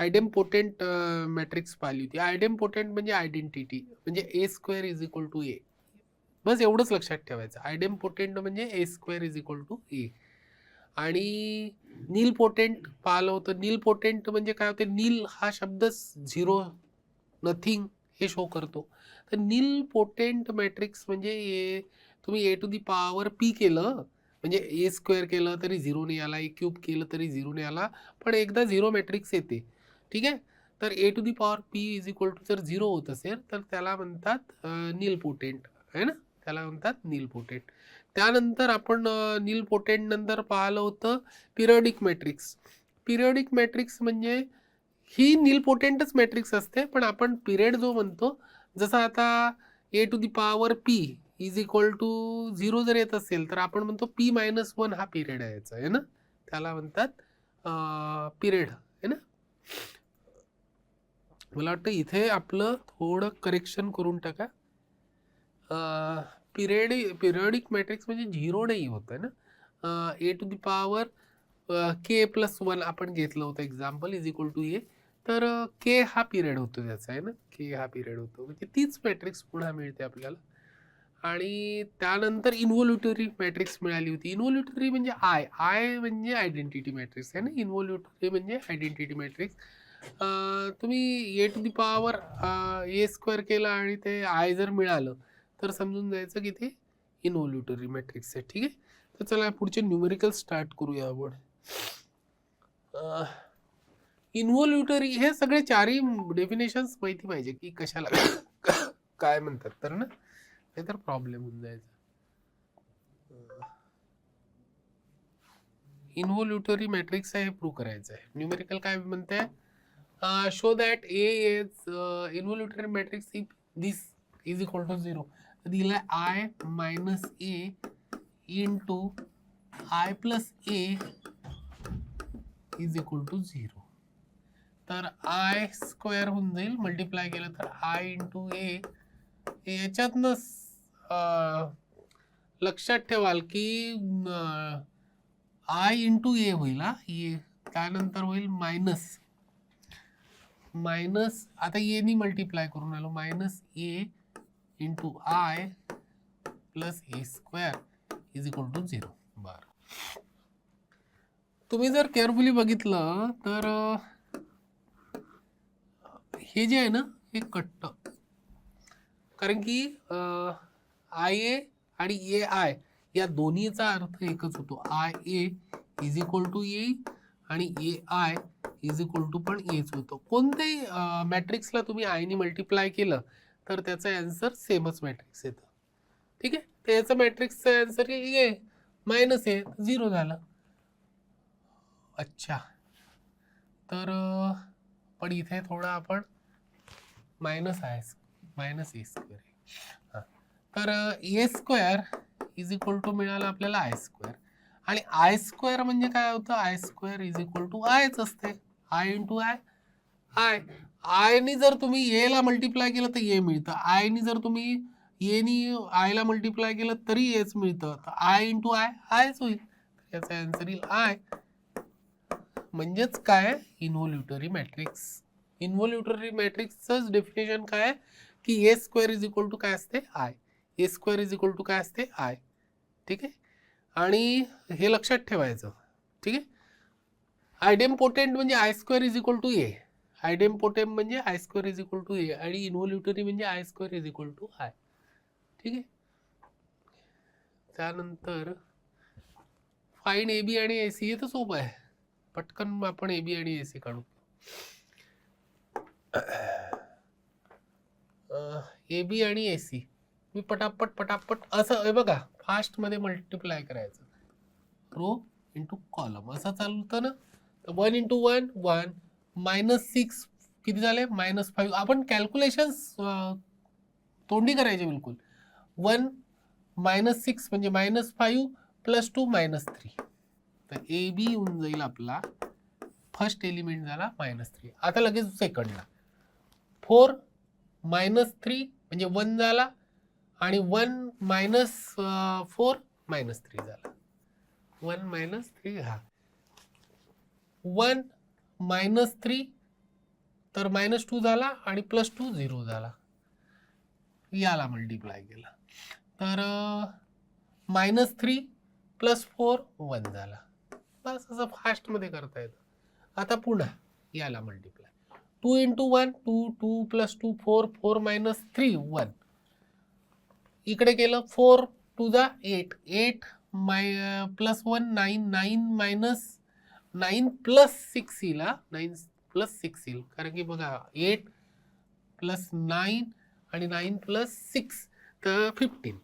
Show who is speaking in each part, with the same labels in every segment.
Speaker 1: आयडेम्पोटेंट matrix पाहिली होती. आयडेम्पोटेंट म्हणजे आयडेंटिटी, म्हणजे ए स्क्वेअर इज इक्वल टू ए. बस एवढंच लक्षात ठेवायचं. आयडेम्पोटेंट म्हणजे ए square is equal to a. आणि नील पोटेंट पाहिलं होतं. नील पोटेंट म्हणजे काय होते, नील हा शब्दच झिरो, नथिंग हे शो करतो. तर नील पोटेंट मॅट्रिक्स म्हणजे तुम्ही a to the power P केलं म्हणजे ए स्क्वेअर केलं तरी झिरो नाही आला, ए क्यूब केलं तरी झिरो नाही आला, पण एकदा झिरो मॅट्रिक्स येते. ठीक आहे. तर ए to the power p is equal to जर झिरो होत असेल तर त्याला म्हणतात नील पोटेंट आहे ना, त्याला म्हणतात नील पोटेंट. त्यानंतर आपण नील पोटेंट नंतर पाहिलं होतं पिरियडिक मॅट्रिक्स. पिरियडिक मॅट्रिक्स म्हणजे ही नील पोटेंटच मॅट्रिक्स असते, पण आपण पिरियड जो म्हणतो, जसं आता a to the power p is equal to zero जर येत असेल तर आपण म्हणतो पी मायनस वन हा पिरियड आहे याचा, आहे ना, त्याला म्हणतात पिरियड, आहे ना. मला वाटतं इथे आपलं थोडं करेक्शन करून टाका. पिरियडिक मॅट्रिक्स म्हणजे झिरो नाही होत आहे ना. A to the power k plus one आपण घेतलं होतं example is equal to a. तर के हा पिरियड होतो त्याचा, आहे ना, के हा पिरियड होतो, म्हणजे तीच मॅट्रिक्स पुन्हा मिळते आपल्याला. आणि त्यानंतर इन्व्होल्युटरी मॅट्रिक्स मिळाली होती. इन्व्होल्युटरी म्हणजे आय म्हणजे आयडेंटिटी मॅट्रिक्स आहे ना. इन्व्होल्युटरी म्हणजे आयडेंटिटी मॅट्रिक्स. तुम्ही a to the power a square केला आणि ते आय जर मिळालं तर समजून जायचं की ते इन्व्होल्युटरी मॅट्रिक्स आहे. ठीक आहे. तर चला पुढचे न्यूमेरिकल स्टार्ट करूया आपण. इन्व्होल्युटरी हे सगळे चारही डेफिनेशन्स माहिती पाहिजे की कशाला काय म्हणतात, तर ना नाही तर प्रॉब्लेम होऊन जायचा. इन्व्होल्युटरी मॅट्रिक्स आहे हे प्रूव्ह करायचं आहे. न्यूमेरिकल काय म्हणते, show that a is involutory matrix if this is equal to zero. दिलाय I minus A into I plus A is equal to zero. तर आय स्क्वेअर होऊन जाईल, मल्टिप्लाय केलं तर आय इंटू ए. याच्यातनं लक्षात ठेवाल की आय इंटू ए होईल, हा ए, त्यानंतर होईल मायनस मायनस, आता ए नी मल्टिप्लाय करून आलो, minus A into I plus A square is equal to zero. बर, तुम्ही जर केअरफुली बघितलं तर हे जे आहे ना हे कट्ट, कारण की आय ए आणि ए आय या दोन्हीचा अर्थ एकच होतो. I a is equal to a आणि a I is equal to पण एच होतो. कोणत्याही मॅट्रिक्सला तुम्ही आयनी मल्टिप्लाय केलं तर त्याचा आन्सर सेमच मॅट्रिक्स येतं. ठीक आहे. तर याचा मॅट्रिक्सचा आन्सर ए मायनस ए, झिरो झालं. अच्छा, तर पण इथे थोडं आपण मायनस आहे, मायनस ए स्क्वेअर. हां, तर a square is equal to मिळालं आपल्याला आय स्क्वेअर. आणि आय स्क्वेअर म्हणजे काय होतं, I square is equal to आयच असते, आय इंटू आय. आय आयनी जर तुम्ही ए ला मल्टिप्लाय केलं तर ए मिळतं, आयनी जर तुम्ही एनी आयला मल्टिप्लाय केलं तरी एच मिळतं. तर आय इंटू आय आयच होईल, याचा आन्सर येईल आय. म्हणजेच काय, इन्व्होल्युटरी मॅट्रिक्स. इन्व्होल्युटरी मॅट्रिक्सचं डेफिनेशन काय आहे की A square is equal to काय असते, I. A square is equal to काय असते, आय. ठीक आहे. आणि हे लक्षात ठेवायचं. ठीक आहे. आयडेम्पोटेंट म्हणजे I square is equal to a. Idempotent म्हणजे I square is equal to a आणि इन्व्होल्युटरी म्हणजे I square is equal to I. ठीक आहे. त्यानंतर फाईन ए बी आणि ए सी. हे तर सोपं आहे, पटकन आपण ए बी आणि ए सी काढू. ए बी आणि ए सी मी पटापट पटापट असं हे बघा, फास्टमध्ये मल्टिप्लाय करायचं, रो इंटू कॉलम असं चालतं ना. तर 1 इंटू 1 1, मायनस 6 किती झाले, मायनस 5. आपण कॅल्क्युलेशन्स तोंडी करायचे बिलकुल. 1 मायनस 6 म्हणजे मायनस 5 प्लस 2 मायनस 3. तर ए बी येऊन जाईल आपला, फर्स्ट एलिमेंट झाला मायनस 3. आता लगेच सेकंडला 4 मायनस 3 म्हणजे 1 झाला आणि 1 मायनस 4 मायनस 3 झाला. 1 मायनस 3, हा 1 मायनस 3 तर -2 झाला आणि +2 0 झाला, याला मल्टिप्लाय केला तर -3 +4 1 झाला. बस असं फास्टमध्ये करता येतं. आता पुन्हा याला मल्टिप्लाय 2 × 1 2 2 + 2 4 4 - 3 1. इकडे केलं 4 2 8 8 +1 9 9 -9 +6 येईल. 9 +6 येईल, कारण की बघा 8 + 9 आणि 9 + 6 तर 15.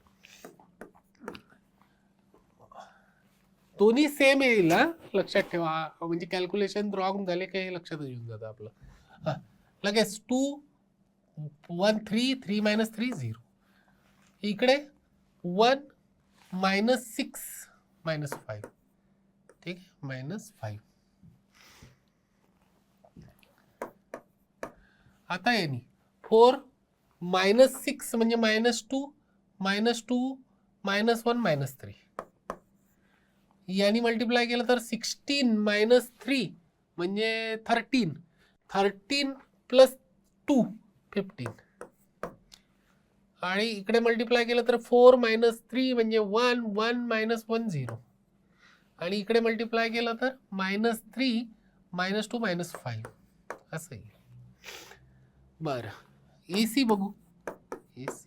Speaker 1: दोन्ही सेम येईल, लक्षात ठेवा. म्हणजे कॅल्क्युलेशन रॉंग झाले काही लक्षात येऊन जातं आपलं. लगेच 2 1 3 3 - 3 0. इकडे 1 -6 -5. ठीक आहे, -5. आता यांनी 4 -6 म्हणजे -2 -2 -1 -3. यांनी मल्टिप्लाय केलं तर 16 - 3 म्हणजे 13. 13 + 2 15. आणि इकडे मल्टिप्लाय केलं तर 4 - 3 म्हणजे 1 1 -1 0. आणि इकडे मल्टिप्लाय केलं तर -3 -2 -5 असं येईल. बरं, AC बघू. AC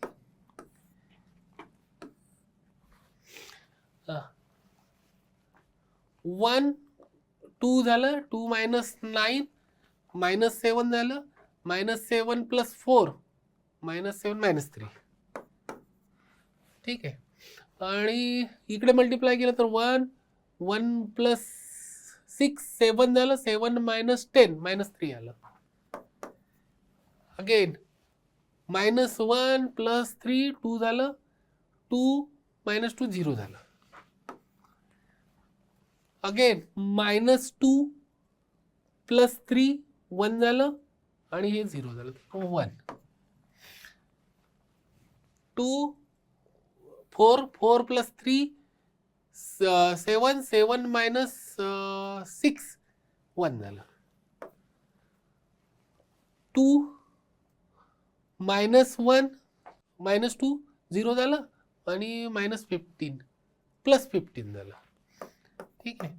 Speaker 1: 1 2 झालं, 2 - 9 -7 झालं, -7 + 4 -7 -3. ठीक आहे. आणि इकडे मल्टिप्लाय केलं तर 1 1 + 6 7 झालं, 7 - 10 -3 आलं. अगेन -1 + 3 2 झालं, 2 - 2 0 झालं. अगेन -2 + 3 1 झालं आणि हे 0 झालं, 1. 2 4 4 + 3 7 7 - 6 1 झालं. 2 -1 -2 0 झालं आणि -15 +15 झालं. ठीक आहे.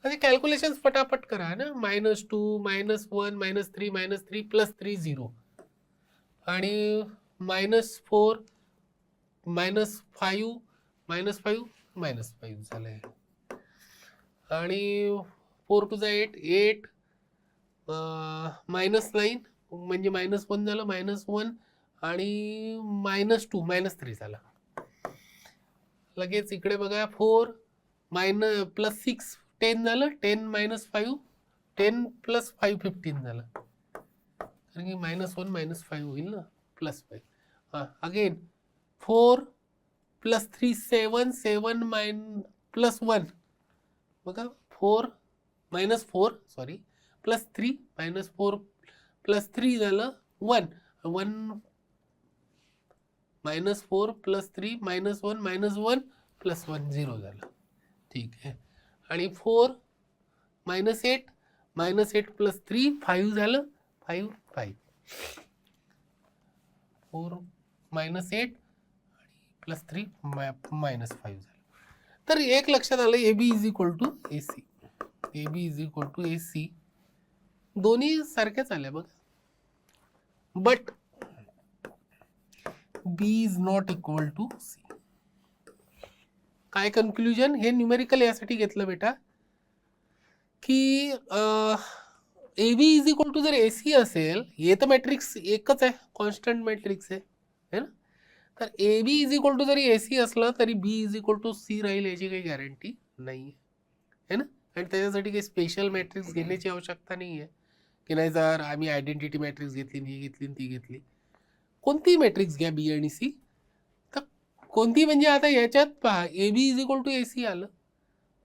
Speaker 1: म्हणजे कॅल्क्युलेशन पटापट करा ना. -2 -1 -3 -3 +3 0 आणि -4 -5 -5 -5 झालंय. आणि 4 2 8 8 -9 म्हणजे -1 झालं, -1 आणि -2 -3 झालं. लगेच इकडे बघा 4 +6 10 झालं, 10 - 5 10 + 5 15 झालं, कारण की -1 -5 होईल ना, +5. अगेन 4 + 3 7 7 +1 बघा 4 -4 सॉरी +3 -4 +3 झालं 1 1 -4 +3 -1 -1 +1 0 झालं. ठीक आहे. आणि 4 -8 -8 +3 5 झालं, 5 5 4 -8 +3 -5 झालं. तर एक लक्षात आलं, AB = AC. AB = AC दोन्ही सारख्याच आल्या बघा. But B is not equal to C. काय कन्क्लुजन? हे न्यूमेरिकल यासाठी घेतलं बेटा की AB = जर AC असेल, हे तर मॅट्रिक्स एकच आहे, कॉन्स्टंट मॅट्रिक्स आहे ना. तर AB = जरी AC असलं तरी B = C राहील याची काही गॅरंटी नाही आहे ना. आणि त्याच्यासाठी काही स्पेशल मॅट्रिक्स घेण्याची आवश्यकता नाही आहे की नाही जर आम्ही आयडेंटिटी मॅट्रिक्स घेतली, ही घेतली, ती घेतली. कोणतीही मॅट्रिक्स घ्या B आणि C, तर कोणती म्हणजे आता याच्यात पहा AB = AC आलं,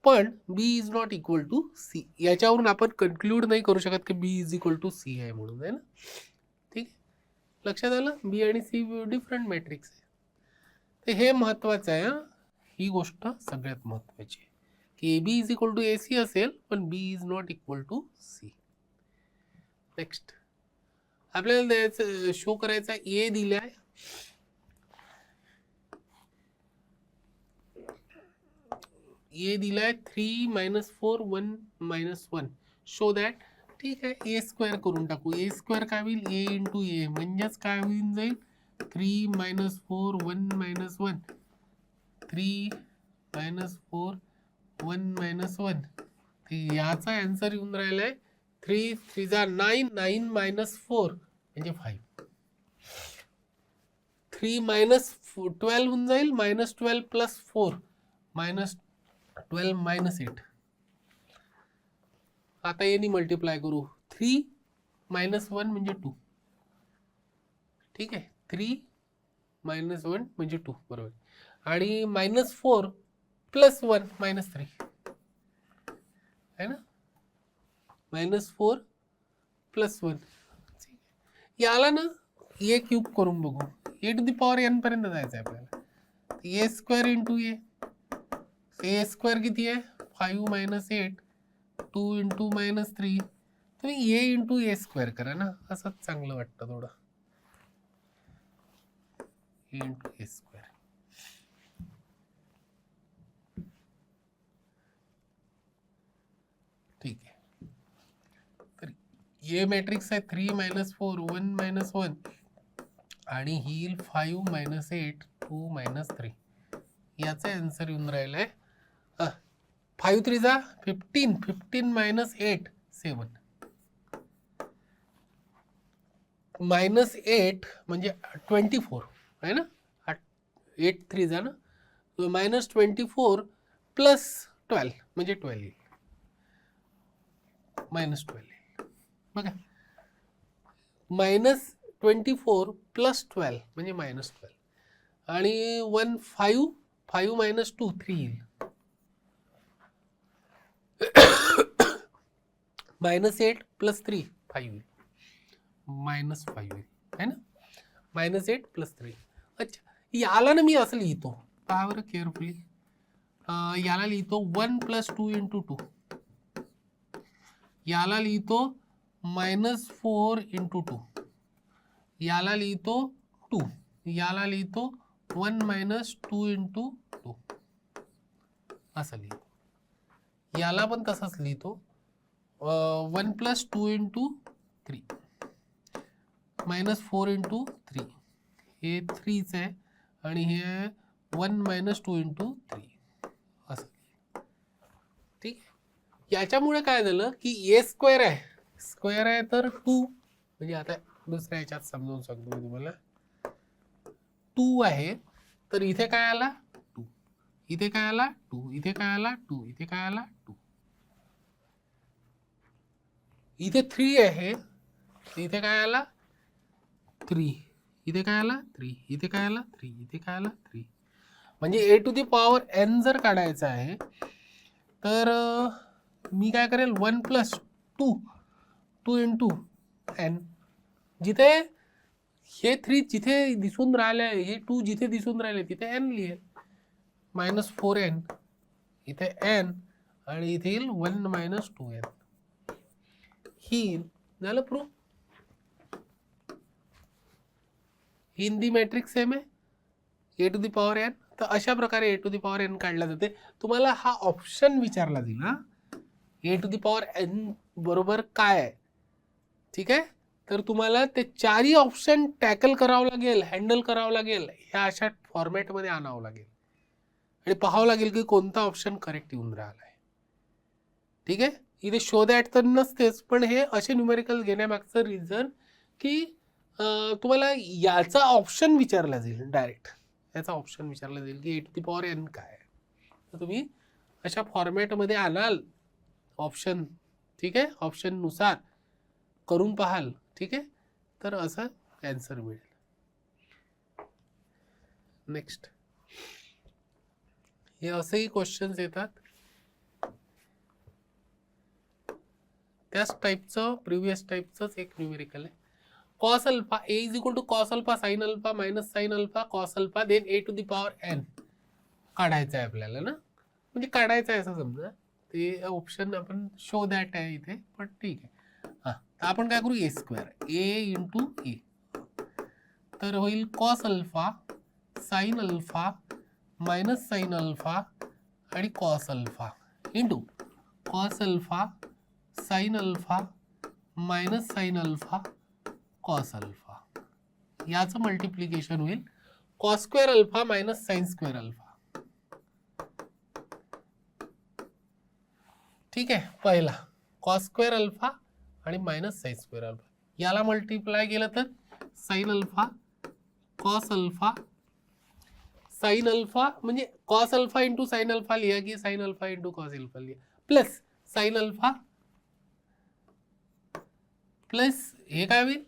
Speaker 1: पण B is not equal to C. याच्यावरून आपण कन्क्लूड नाही करू शकत की B = C आहे म्हणून, आहे ना. ठीक आहे, लक्षात आलं. B आणि C डिफरंट मॅट्रिक्स आहे. तर हे महत्वाचं आहे. ही गोष्ट सगळ्यात महत्वाची आहे की AB = AC असेल पण B is not equal to C. Next आपल्याला द्यायचं शो करायचा ए दिलाय, ए दिलाय 3 - 4 1 - 1 शो दॅट. ठीक आहे, ए स्क्वेअर करून टाकू. ए स्क्वेअर काय होईल, ए इंटू ए म्हणजेच काय होऊन जाईल 3 - 4 1 - 1 3 - 4 1 - 1. याचा आन्सर येऊन राहिलाय 3 3 जा 9 9 - 4 म्हणजे 5. 3 - 12 होऊन जाईल, -12 + 4 -12 - 8. आता यांनी मल्टिप्लाय करू. 3 - 1 म्हणजे 2. ठीक आहे, 3 - 1 म्हणजे 2 बरोबर. आणि -4 + 1 -3 आहे ना. -4 + 1. याला ना ए क्यूब करून बघू. ए टू दी पॉवर n पर्यंत जायचं आहे आपल्याला. ए स्क्वेअर इंटू ए स्क्वेअर किती आहे 5 - 8 2 इंटू -3. तुम्ही ए इंटू ए स्क्वेअर करा ना, असंच चांगलं वाटतं थोडं. ए इंटू ए स्क्वेअर. ठीक आहे, तर ए मॅट्रिक्स आहे 3 - 4 1 - 1 आणि ही येईल 5 - 8 2 - 3. याचा आन्सर येऊन राहिलाय 5 3 जा 15 15 - 8 7 -8 म्हणजे 24 आहे ना. 8 3 जा ना, -24 + 12 म्हणजे 12 येईल. -12 येईल बघा. -24 + 12 म्हणजे -12 आणि 1 5 5 - 2 3 येईल. -8 + 3 5 येईल. -5 येईल है ना. -8 + 3. अच्छा, याला ना मी असं लिहितो, पहा बरं केअरफुली. याला लिहितो 1 + 2 × 2. याला लिहितो -4 × 2. याला लिहितो 2. याला लिहितो 1 - 2 × 2 असं लिहितो. याला पण तसंच लिहितो 1 + 2 × 3 -4 × 3. हे 3च आहे आणि हे 1 - 2 × 3 असं. ठीक आहे, याच्यामुळे काय झालं की ए स्क्वेअर आहे तर 2 म्हणजे आता दुसऱ्या ह्याच्यात समजावून सांगतो मी तुम्हाला. 2 आहे तर इथे काय आला 2, इथे काय आला 2, इथे काय आला 2, इथे काय आला 2. इथे 3 आहे, इथे काय आला 3, इथे काय आला 3, इथे काय आला 3, इथे काय आला 3. म्हणजे ए टू दी पॉवर n जर काढायचा आहे तर मी काय करेल 1 + 2 2 × n. जिथे हे 3 जिथे दिसून राहिले, हे 2 जिथे दिसून राहिले तिथे n लिहेल. -4n इथे n आणि इथे येईल 1 - 2n. ही झालं प्रूफ. हिंदी मॅट्रिक्स सेम आहे ए टू दी पॉवर n. तर अशा प्रकारे ए टू दी पॉवर n काढला जाते. तुम्हाला हा ऑप्शन विचारला जाईल ना, a to the power n बरोबर काय आहे. ठीक आहे, तर तुम्हाला ते चारही ऑप्शन टॅकल करावं लागेल, हँडल करावं लागेल, ह्या अशा फॉर्मॅटमध्ये आणावं लागेल आणि पाहावं लागेल की कोणता ऑप्शन करेक्ट येऊन राहिला आहे. ठीक आहे, इथे शो दॅट तर नसतेच, पण हे असे न्यूमेरिकल घेण्यामागचं रिझन की तुम्हाला याचा ऑप्शन विचारला जाईल डायरेक्ट. याचा ऑप्शन विचारला जाईल की ए टू दी पॉवर n काय आहे, तर तुम्ही अशा फॉर्मॅटमध्ये आणाल ऑप्शन. ठीक आहे, ऑप्शननुसार करून पाहाल. ठीक आहे, तर असं ॲन्सर मिळेल. नेक्स्ट, हे असेही क्वेश्चन्स येतात त्याच टाईपचं, प्रिव्हियस टाईपचंच एक न्यूमेरिकल आहे. cos alpha a = cos alpha sin alpha minus sin alpha cos alpha then A to the power n काढायचं आहे आपल्याला ना. म्हणजे काढायचं आहे असं समजा. ते ऑप्शन आपण शो दॅट आहे इथे, पण ठीक आहे. हां, तर आपण काय करू, ए स्क्वेअर, ए इंटू ए, तर होईल cos alpha sine alpha minus sine alpha आणि cos alpha into cos alpha sine alpha minus sine alpha cos alpha, याचं मल्टिप्लिकेशन होईल cos square alpha minus sine square alpha. ठीक आहे, पहिला cos square alpha आणि minus sine square alpha, याला multiply केलं तर sine alpha cos alpha sine alpha म्हणजे cos alpha into sine alpha लिहा की sine alpha into cos alpha लिहा, प्लस साइन अल्फा प्लस हे काय होईल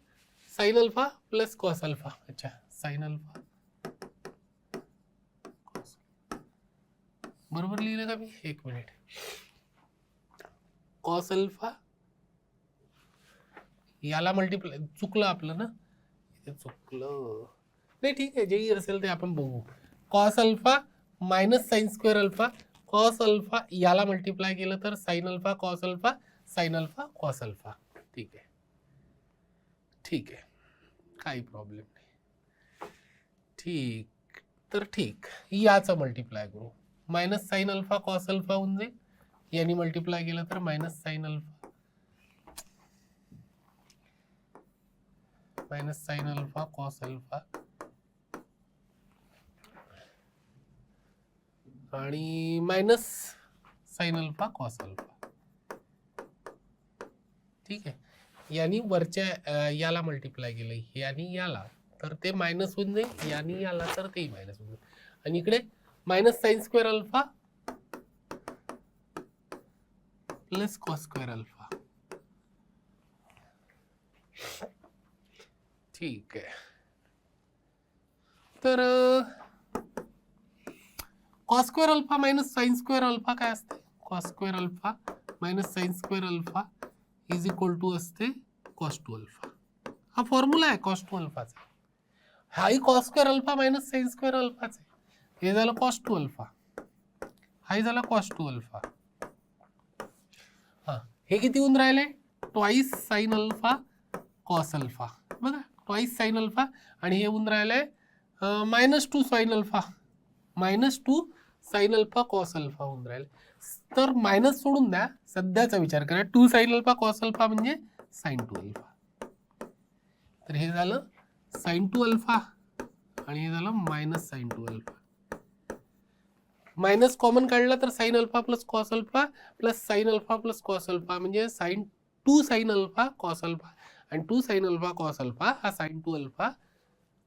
Speaker 1: sign alpha plus cos alpha. अच्छा, साइन अल्फा बरोबर लिहिलं का मी, एक मिनिट, कॉस अल्फा याला मल्टिप्लाय, चुकलं आपलं ना, इथे चुकलं नाही, ठीक आहे, जे असेल ते आपण बघू. Cos alpha minus sine square alpha, cos alpha याला मल्टिप्लाय केलं तर sine alpha cos alpha sine alpha cos alpha. ठीक आहे, ठीक आहे, काही प्रॉब्लेम नाही. ठीक, तर ठीक, याचं मल्टिप्लाय करू, minus sine alpha cos alpha होऊन जाईल, यानी मल्टिप्लाय केलं तर minus sine alpha minus sine alpha cos alpha आणि minus sine alpha cos alpha. ठीक आहे, यानी वरच्या याला मल्टिप्लाय केलं, यानी याला, तर ते मायनस होऊन जाईल, यानी याला तर ते मायनस होऊन जाईल, आणि इकडे minus sine square alpha plus cos square alpha. ठीक आहे, तर cos square alpha minus sine square alpha काय असते, cos square alpha minus sine square alpha is equal to असते कॉस टू अल्फा. हा फॉर्म्युला आहे कॉस टू अल्फाचा, हाही cos square alpha minus sine square अल्फाच आहे, हे झालं कॉस टू अल्फा, हाही झाला कॉस टू अल्फा. हा, हे किती होऊन राहिले, twice sine alpha cos alpha, बघा ट्वाइस साइन अल्फा, आणि हे होऊन राहिले minus two sine alpha minus two sine alpha cos alpha होऊन राहिले. तर मायनस सोडून द्या, सध्याचा विचार करा, two sine alpha cos alpha म्हणजे साइन टू अल्फा, तर हे झालं साइन टू अल्फा आणि हे झालं minus sine two alpha. Minus common काढला तर sine alpha plus cos alpha plus sine alpha plus cos alpha म्हणजे sine two sine alpha cos alpha, आणि two sine alpha cos alpha हा sine two alpha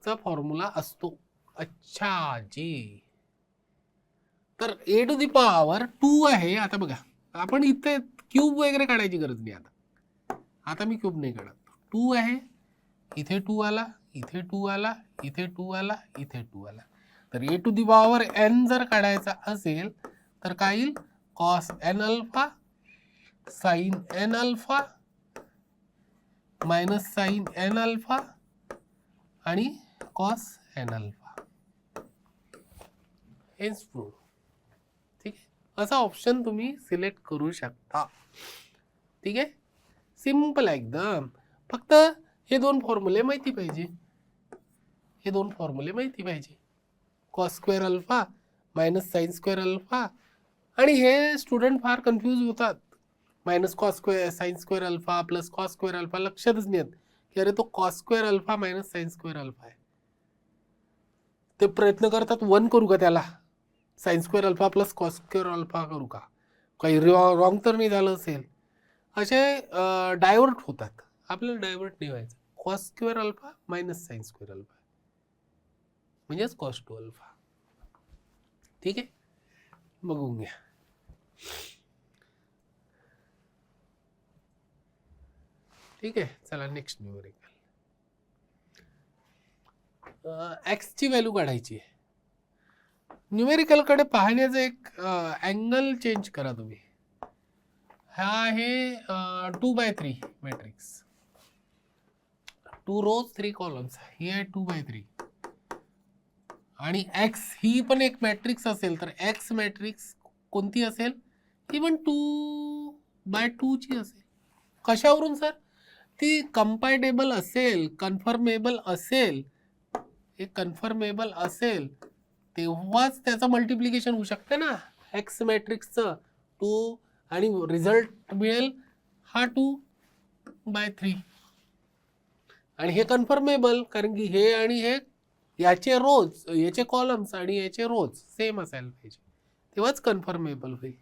Speaker 1: चा formula असतो. अच्छा जी, तर ए to the power 2 आहे. आता बघा, आपण इथे क्यूब वगैरे काढायची गरज नाही, आता मी क्यूब नाही काढत, 2 आहे, इथे 2 आला, इथे 2 आला, इथे 2 आला, इथे 2 आला, तर ए टू दी पॉवर एन जर काढायचा असेल तर काय येईल, cos N alpha sine N alpha minus sine N alpha आणि कॉस एन अल्फा. हेच प्रूव्ह. ठीक आहे, असा ऑप्शन तुम्ही सिलेक्ट करू शकता. ठीक आहे, सिंपल आहे एकदम, फक्त हे दोन फॉर्म्युले माहिती पाहिजे, हे दोन फॉर्म्युले माहिती पाहिजे, cos square alpha minus sine square alpha. आणि हे स्टुडंट फार कन्फ्यूज होतात, minus cos square sine square alpha plus cos square alpha, लक्षातच नाही येत की अरे तो cos square alpha minus sine square alpha आहे. ते प्रयत्न करतात 1 करू का त्याला, sign square alpha plus cos square alpha करू का, काही रॉंग तर नाही झालं असेल, असे डायव्हर्ट होतात. आपल्याला डायव्हर्ट नाही व्हायचं, cos square alpha minus sine square alpha म्हणजेच कॉस टू अल्फा. ठीक आहे, बघून घ्या. ठीक आहे, चला नेक्स्ट न्यूमेरिकल. एक्स ची व्हॅल्यू काढायची आहे. न्यूमेरिकल कडे पाहण्याचं एक अँगल चेंज करा तुम्ही. हा आहे 2/3 मॅट्रिक्स, 2 rows 3 columns, ही आहे 2/3, आणि एक्स ही पण एक मॅट्रिक्स असेल तर एक्स मॅट्रिक्स कोणती असेल, ही पण 2/2 ची असेल. कशावरून सर, ती कंपॅटेबल असेल, कन्फर्मेबल असेल, हे कन्फर्मेबल असेल तेव्हाच त्याचं मल्टिप्लिकेशन होऊ शकते ना एक्स मॅट्रिक्सचं 2 आणि रिझल्ट मिळेल हा 2/3 आणि हे कन्फर्मेबल कारण की हे आणि हे याचे रोज याचे कॉलम्स आणि याचे रोज सेम असायला पाहिजे तेव्हाच कन्फर्मेबल होईल.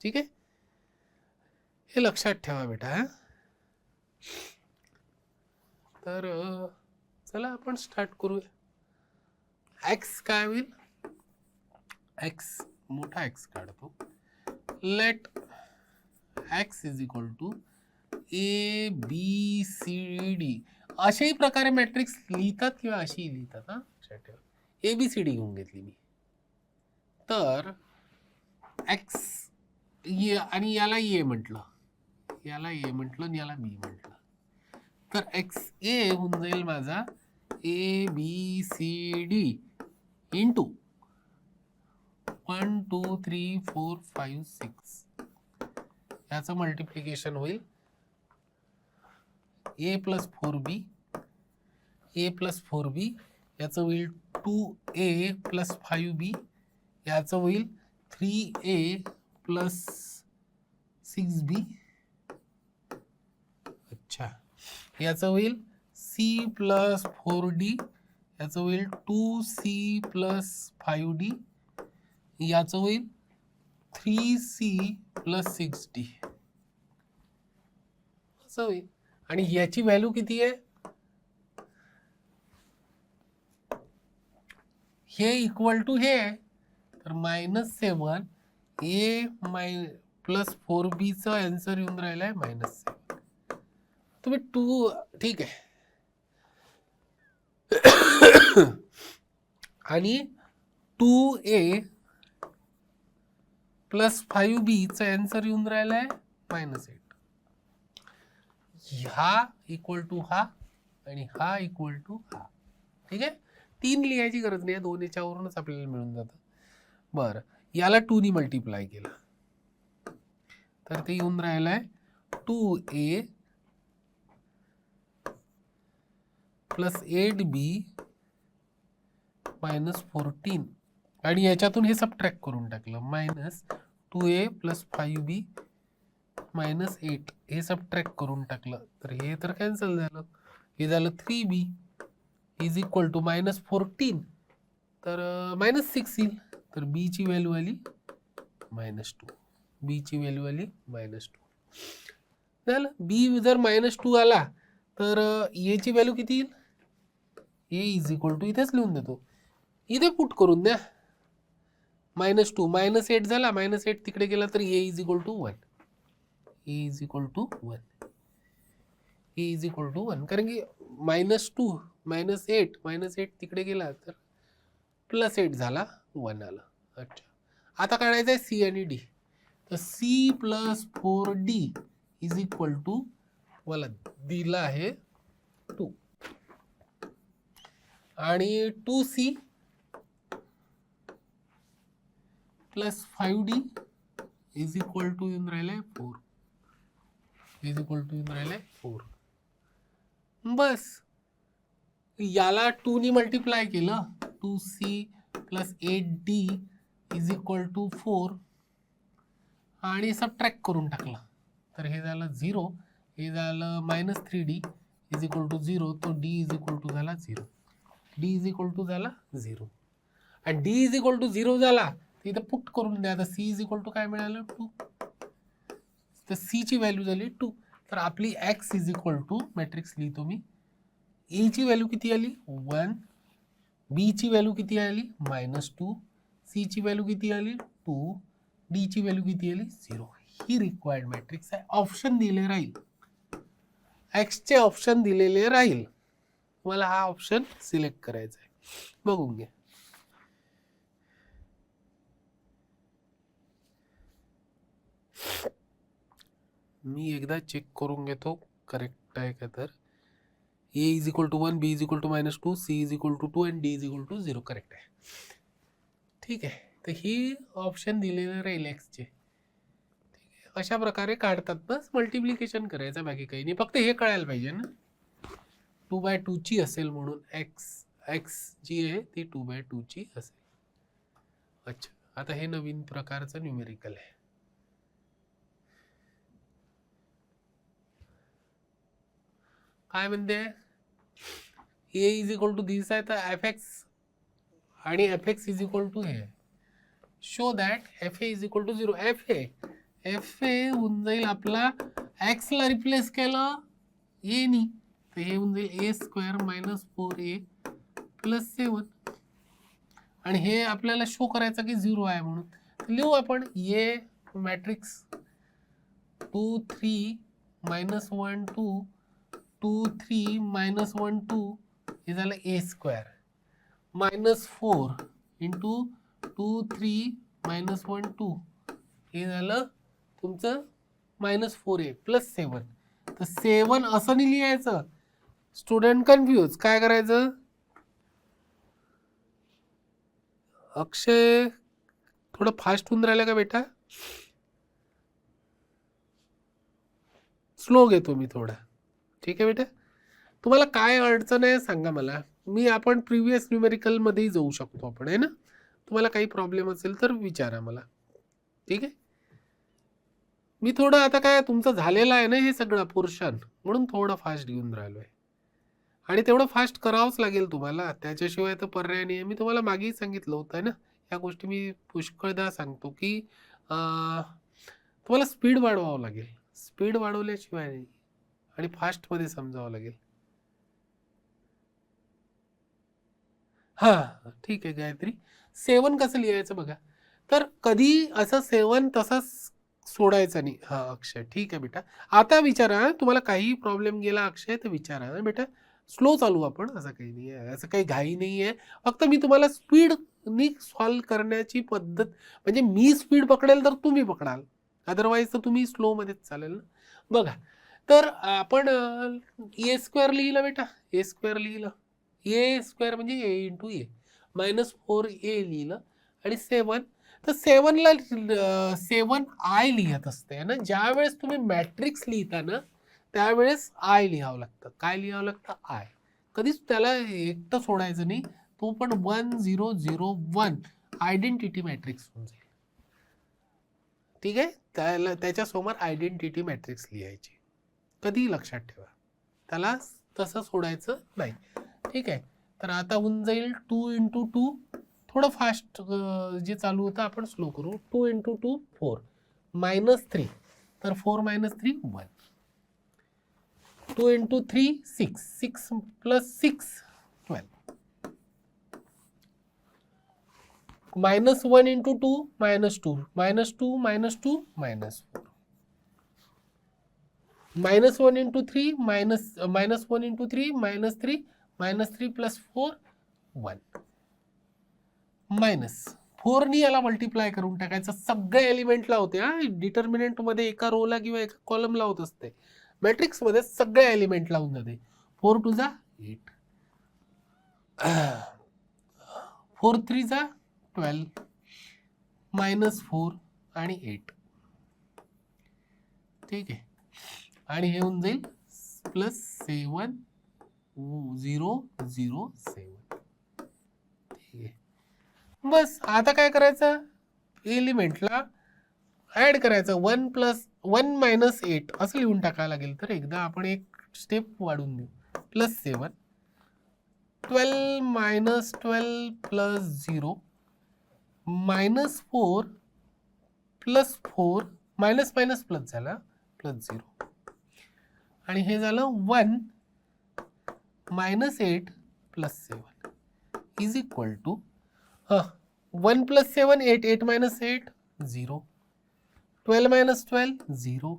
Speaker 1: ठीक आहे, हे लक्षात ठेवा बेटा. तर चला आपण स्टार्ट करूया. एक्स काय होईल, एक्स मोठा एक्स काढतो. Let X is equal to A B C D. अशाही प्रकारे मॅट्रिक्स लिहितात किंवा अशी लिहितात. हा लक्षात ठेवा. ए बी सी डी घेऊन घेतली मी. तर एक्स आणि याला ए म्हटलं, याला ए म्हटलं आणि याला बी म्हटलं. तर एक्स ए होऊन जाईल माझा A B C D into 1 2 3 4 5 6 याचं मल्टिप्लिकेशन होईल ए प्लस 4b, ए प्लस 4b याचं होईल 2a प्लस 5b, याचं होईल 3a प्लस 6b. अच्छा, याचं होईल c प्लस 4d, याचं होईल 2c प्लस 5d, याचं होईल 3c प्लस 6d असं होईल. आणि याची व्हॅल्यू किती आहे, हे इक्वल टू हे आहे तर -7 ए प्लस 4b चा आन्सर येऊन राहिलाय -7. तुम्ही 2 ठीक आहे आणि 2a प्लस 5b चा आन्सर येऊन राहिलाय -8. हा इक्वल टू हा आणि हा इक्वल टू हा. ठीक आहे, 3 लिहायची गरज नाही, 2 याच्यावरूनच आपल्याला मिळून जातं. बरं, याला 2 नी मल्टिप्लाय केलं तर ते येऊन राहिलंय 2a प्लस 8b -14 आणि याच्यातून हे सबट्रॅक्ट करून टाकलं -2a प्लस 5b -8 हे सबट्रॅक्ट करून टाकलं तर हे तर कॅन्सल झालं. हे झालं 3b इज इक्वल टू -14 तर -6 येईल. तर b ची व्हॅल्यू आली -2, b ची व्हॅल्यू आली -2 झालं. b जर -2 आला तर a ची व्हॅल्यू किती येईल, a इज इक्वल टू इथेच लिहून देतो, इथे पुट करून द्या -2 -8 झाला, -8 तिकडे गेला तर a is equal to 1, a is equal to 1, a is equal to 1 कारण की -2 -8 तिकडे गेला तर +8 झाला 1 आला. अच्छा, आता काढायचं आहे सी आणि डी. तर C plus 4d is equal to मला दिला आहे 2 आणि 2c plus 5d is equal to येऊन राहिलाय 4, इज इक्वल टू येऊन राहिलाय 4. बस याला 2 नी मल्टिप्लाय केलं 2c plus 8d is equal to 4 आणि सबट्रॅक्ट करून टाकलं तर हे झालं 0, हे झालं -3d इज इक्वल टू 0, तो d इज इक्वल टू झाला 0, d इज इक्वल टू झाला 0 आणि d इज इक्वल टू 0 झाला तर इथं पुट करून द्या. आता c इज इक्वल टू काय मिळालं 2, तर c ची व्हॅल्यू झाली 2. तर आपली x is equal to matrix लिहितो मी, a ची व्हॅल्यू किती आली 1, b ची व्हॅल्यू किती आली -2, c ची व्हॅल्यू किती आली 2, d ची व्हॅल्यू किती आली 0. ही रिक्वायर्ड मॅट्रिक्स आहे. ऑप्शन दिले राहील, x चे ऑप्शन दिलेले राहील, मला हा ऑप्शन सिलेक्ट करायचा आहे. बघून घ्या. मी एकदा चेक करून घेतो करेक्ट आहे का. तर a is equal to 1, b is equal to -2, c is equal to 2 आणि d is equal to 0 correct आहे. ठीक आहे, तर ही ऑप्शन दिलेले राहील x चे. ठीक आहे, अशा प्रकारे काढतात. बस मल्टिप्लिकेशन करायचं, बाकी काही नाही. फक्त हे कळायला पाहिजे ना 2/2 ची असेल म्हणून एक्स जी आहे ती 2/2 ची असेल. अच्छा, आता हे नवीन प्रकारचं न्यूमेरिकल आहे. काय म्हणते a is equal to this आहे, तर एफ एक्स आणि f x is equal to हे. Show that f A is equal to 0. F a होऊन जाईल आपला एक्स ला रिप्लेस केलं ए नी, तर हे होऊन जाईल ए स्क्वेअर मायनस 4a प्लस 7. आणि हे आपल्याला शो करायचं की 0 आहे म्हणून, लिहू आपण ए मॅट्रिक्स 2 3 मायनस 1 2 2 3 मायनस 1 2 हे झालं A square minus 4 into 2 3 minus 1 2 हे झालं तुमचं मायनस 4a प्लस 7. तर 7 असं नाही लिहायचं. Student confuse. काय करायचं, अक्षय थोडं फास्ट होऊन राहिलं का बेटा? स्लो घेतो मी थोडा. ठीक आहे बेटा, तुम्हाला काय अडचण आहे सांगा मला. आपण प्रिव्हियस न्यूमेरिकल मध्येही जाऊ शकतो आपण, आहे ना. तुम्हाला काही प्रॉब्लेम असेल तर विचारा मला. ठीक आहे, मी थोडं आता काय तुमचं झालेलं आहे ना हे सगळं पोर्शन, म्हणून थोडं फास्ट घेऊन राहिलो आहे. आणि तेवढं फास्ट करावंच लागेल तुम्हाला, त्याच्याशिवाय तर पर्याय नाही. मी तुम्हाला मागेही सांगितलं होतं ना, या गोष्टी मी पुष्कळदा सांगतो की तुम्हाला स्पीड वाढवावं लागेल. स्पीड वाढवल्याशिवाय नाही, आणि फास्टमध्ये समजावं लागेल. हां ठीक आहे गायत्री. 7 कसं लिहायचं बघा. तर कधी असं 7 तसाच सोडायचा नाही. हां अक्षय ठीक आहे बेटा. आता विचारा, तुम्हाला काही प्रॉब्लेम गेला अक्षय तर विचारा बेटा. स्लो चालू आपण, असं काही नाही आहे, असं काही घाई नाही आहे. फक्त मी तुम्हाला स्पीडनी सॉल्व करण्याची पद्धत, म्हणजे मी स्पीड पकडेल तर तुम्ही पकडाल, अदरवाईज तर तुम्ही स्लोमध्येच चालेल ना. बघा, तर आपण ए स्क्वेअर लिहिलं बेटा. ए स्क्वेअर लिहिलं, ए स्क्वेअर म्हणजे A into A minus 4a लिहिलं आणि 7. तर 7ला 7i लिहित असते ना. ज्या वेळेस तुम्ही मॅट्रिक्स लिहिता ना त्यावेळेस आय लिहावं लागतं. काय लिहावं लागतं? आय. कधीच त्याला एकटं सोडायचं नाही. तो पण 1 0 0 1 आयडेंटिटी मॅट्रिक्स होऊन जाईल. ठीक आहे, त्याला त्याच्यासमोर आयडेंटिटी मॅट्रिक्स लिहायची. कधी लक्षात ठेवा, त्याला तसं सोडायचं नाही. ठीक आहे, तर आता होऊन जाईल 2 इंटू 2. थोडं फास्ट जे चालू होतं आपण स्लो करू. 2 इंटू 2 4 मायनस 3, तर 4 minus 3 1. 2 into 3 6, 6 plus 6 12. Minus 1 into 2 minus 2, minus 2 minus 2 minus 4. Minus 1 into 3 minus 1 into 3 minus 3 minus 3 plus 4 1. Minus 4 नी याला मल्टिप्लाय करून टाकायचं. सगळे एलिमेंटला होते हा. डिटर्मिनंट मध्ये एका रोला किंवा एका कॉलमला होत असते. मॅट्रिक्स मध्ये सगळे एलिमेंट लावून जाते. 4 2 जा 8, 4 3 जा 12, मायनस 4 आणि 8. ठीक आहे, आणि हे होऊन जाईल प्लस 7 0 0 7. ठीक आहे, बस. आता काय करायचं, एलिमेंटला ऍड करायचं. 1 प्लस 1 मायनस 8 असं लिहून टाकायला लागेल. तर एकदा आपण एक स्टेप वाढून देऊ. Plus 7 12 minus 12 plus 0 minus 4 plus 4 minus minus plus झाला प्लस 0. आणि हे झालं 1 minus 8 plus 7 is equal to 1 plus 7 8, 8 minus 8 0, 12 minus 12 0,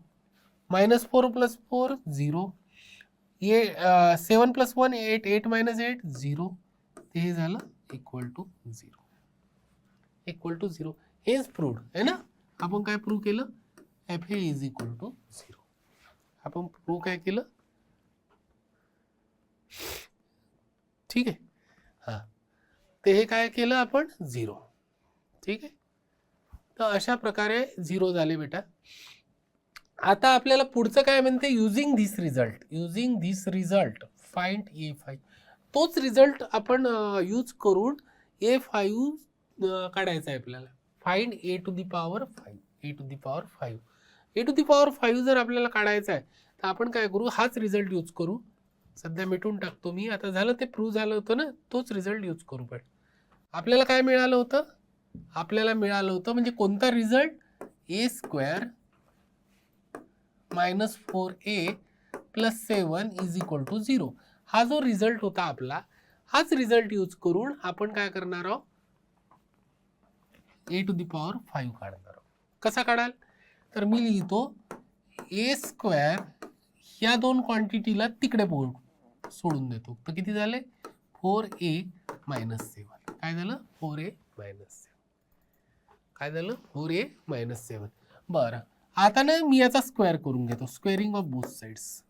Speaker 1: minus 4 plus 4 0, ये 7 प्लस 1 8, 8 मायनस 8 0. ते हे झालं इक्वल टू 0. इक्वल टू 0 हेच प्रूव्ड आहे ना. आपण काय प्रूव्ह केलं, F A is equal to 0. आपण प्रूव्ह काय केलं. ठीक आहे, हां, ते हे काय केलं आपण 0. ठीक आहे, तर अशा प्रकारे 0 झाले बेटा. आता आपल्याला पुढचं काय म्हणते, using this result find A5. तोच रिझल्ट आपण यूज करून A5 काढायचा आहे आपल्याला. Find A to the power 5. A to the power 5. A to the power 5 जर आपल्याला काढायचा आहे तर आपण काय करू, हाच रिझल्ट यूज करू. सध्या मिटून टाकतो मी. आता झालं ते प्रूव्ह झालं होतं ना, तोच रिझल्ट यूज करू. पण आपल्याला काय मिळालं होतं, आपल्याला मिळालं होतं म्हणजे कोणता result, A square minus 4A plus 7 is equal to 0. हा जो रिझल्ट होता आपला, हाच रिझल्ट यूज करून आपण काय करणार आहोत, A टू दी पॉवर 5 काढणार आहोत. कसा काढाल, तर मी लिहितो A स्क्वेअर ह्या दोन क्वांटिटीला तिकडे सोडून देतो. तर किती झाले, 4A मायनस 7. काय झालं, 4A मायनस 7. काय झालं, 4A मायनस 7. बरं, आता ना मी याचा स्क्वेअर करून घेतो. Squaring of both sides.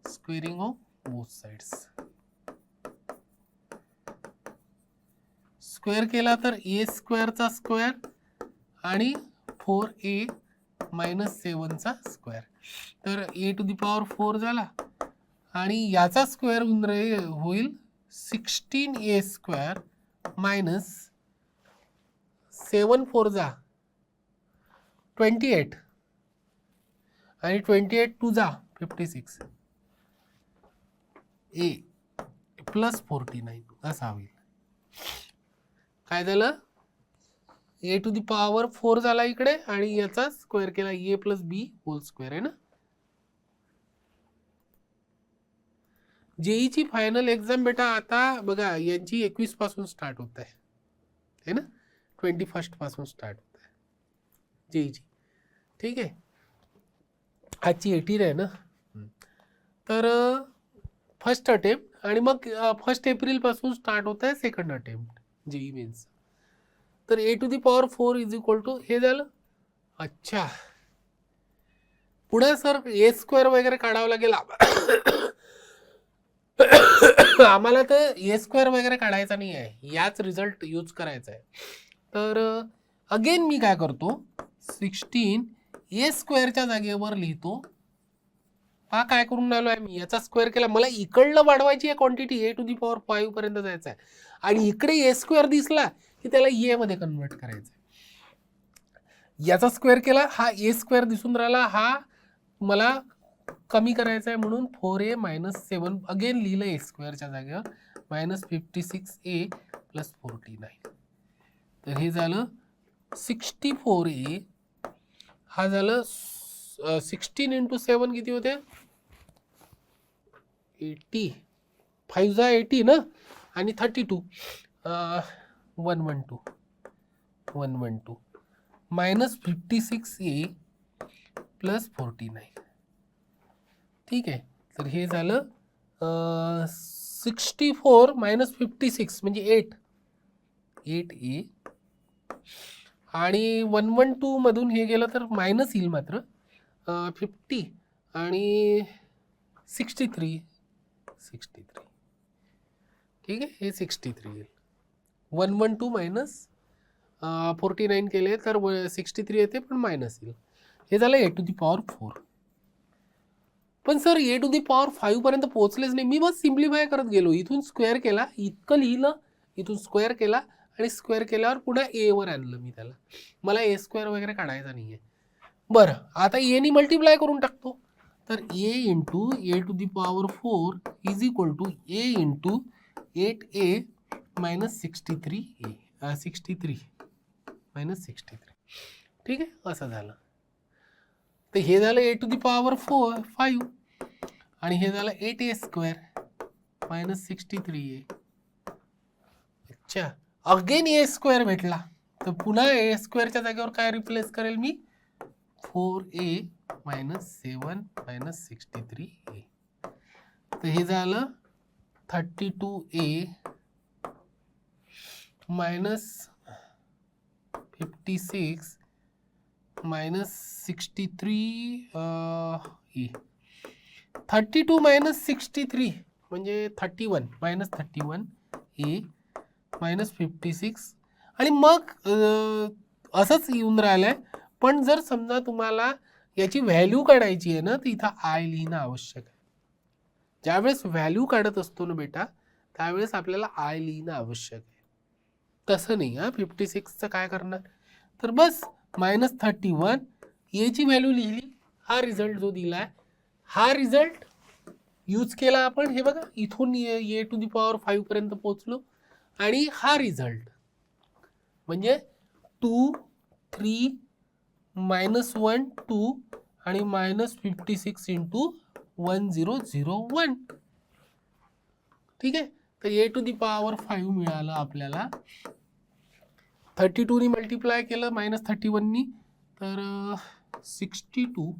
Speaker 1: Squaring of both sides. Square केला तर A स्क्वेअरचा स्क्वेअर आणि 4A मायनस 7चा स्क्वेअर. तर A टू दी पॉवर 4 झाला आणि याचा स्क्वेअर होईल 16A स्क्वेअर मायनस 7 4 जा 28 आणि 28 2 जा 56 A प्लस 49 असा होईल. काय झालं, A टू दी पॉवर 4 झाला इकडे आणि याचा स्क्वेअर केला A plus B whole square आहे ना. जेईची फायनल एक्झाम बेटा आता बघा, यांची 21 पासून स्टार्ट होत आहे ना, 21 पासून स्टार्ट होत आहे जेईची. ठीक आहे, आजची 18 आहे ना. तर फर्स्ट अटेम्प्ट आणि मग 1 एप्रिल पासून स्टार्ट होत आहे सेकंड अटेम्प्ट जेई मेन्स. तर A to the power 4 is equal to हे झालं. अच्छा, पुढे सर A स्क्वेअर वगैरे काढावं लागेल आम्हाला. तर A स्क्वेअर वगैरे काढायचा नाही आहे, याच रिझल्ट यूज करायचा आहे. तर अगेन मी काय करतो, 16 A स्क्वेअरच्या जागेवर लिहितो. हा काय करून राहिलो आहे मी, याचा स्क्वेअर केला. मला इकडलं वाढवायची आहे quantity, A to the power 5 पर्यंत जायचं आहे आणि इकडे A स्क्वेअर दिसला की त्याला A मध्ये कन्वर्ट करायचं आहे. याचा स्क्वेअर केला, हा A स्क्वेअर दिसून राहिला, हा मला कमी करायचा आहे म्हणून 4A मायनस 7 अगेन लिहिलं A स्क्वेअरच्या जागेवर मायनस 56A प्लस 49. तर हे झालं 64A. हा झालं 16 इंटू 7 किती होते, 80. 5 जा 80 ना आणि 32 112 मायनस 56A प्लस 49. ठीक आहे, तर हे झालं 64 मायनस 56 म्हणजे 8A आणि 112 मधून हे गेलं तर मायनस येईल मात्र 50 आणि 63. ठीक आहे, हे 63 येईल. 112 मायनस 49 केले तर 63 येते, पण मायनस येईल. हे झालं A टू दी पॉवर 4. पण sir A to the power 5 पर्यंत पोहोचलेच नाही. मी बस सिम्प्लिफाय करत गेलो, इथून स्क्वेअर केला, इतकं लिहिलं, इथून स्क्वेअर केला आणि स्क्वेअर केल्यावर पुन्हा A वर आणलं मी त्याला. मला A स्क्वेअर वगैरे काढायचा नाही आहे. बरं, आता A नी मल्टिप्लाय करून टाकतो. तर A into A to the power 4 is equal to A into 8A minus 63 minus 63. ठीक आहे, असं झालं. तर हे झालं A टू दी पॉवर 5 आणि हे झालं 8A स्क्वेअर मायनस 63A. अच्छा, अगेन A स्क्वेअर भेटला, तर पुन्हा A स्क्वेअरच्या जागेवर काय रिप्लेस करेल मी, 4A मायनस 7 मायनस 63A. तर हे झालं 32A minus 56 minus 63E. 32 minus 63 म्हणजे 31 मायनस 31A मायनस 56. आणि मग असंच येऊन राहिलं आहे. पण जर समजा तुम्हाला याची व्हॅल्यू काढायची आहे ना, तर इथं आय लिहिणं आवश्यक आहे. ज्यावेळेस व्हॅल्यू काढत असतो ना बेटा, त्यावेळेस आपल्याला आय लिहिणं आवश्यक आहे. तसं नाही हा. 56चं काय करणार, तर बस -31 याची व्हॅल्यू लिहिली, हा रिझल्ट जो दिलाय हा रिझल्ट यूज केला आपण. हे बघा इथून a⁵ पर्यंत पोहोचलो आणि हा रिझल्ट म्हणजे 2 3 -1 2 आणि -56 इंटू 1001. ठीक आहे. तर a⁵ मिळालं आपल्याला. 32 नी मल्टिप्लाय केलं -31 नी, तर 62.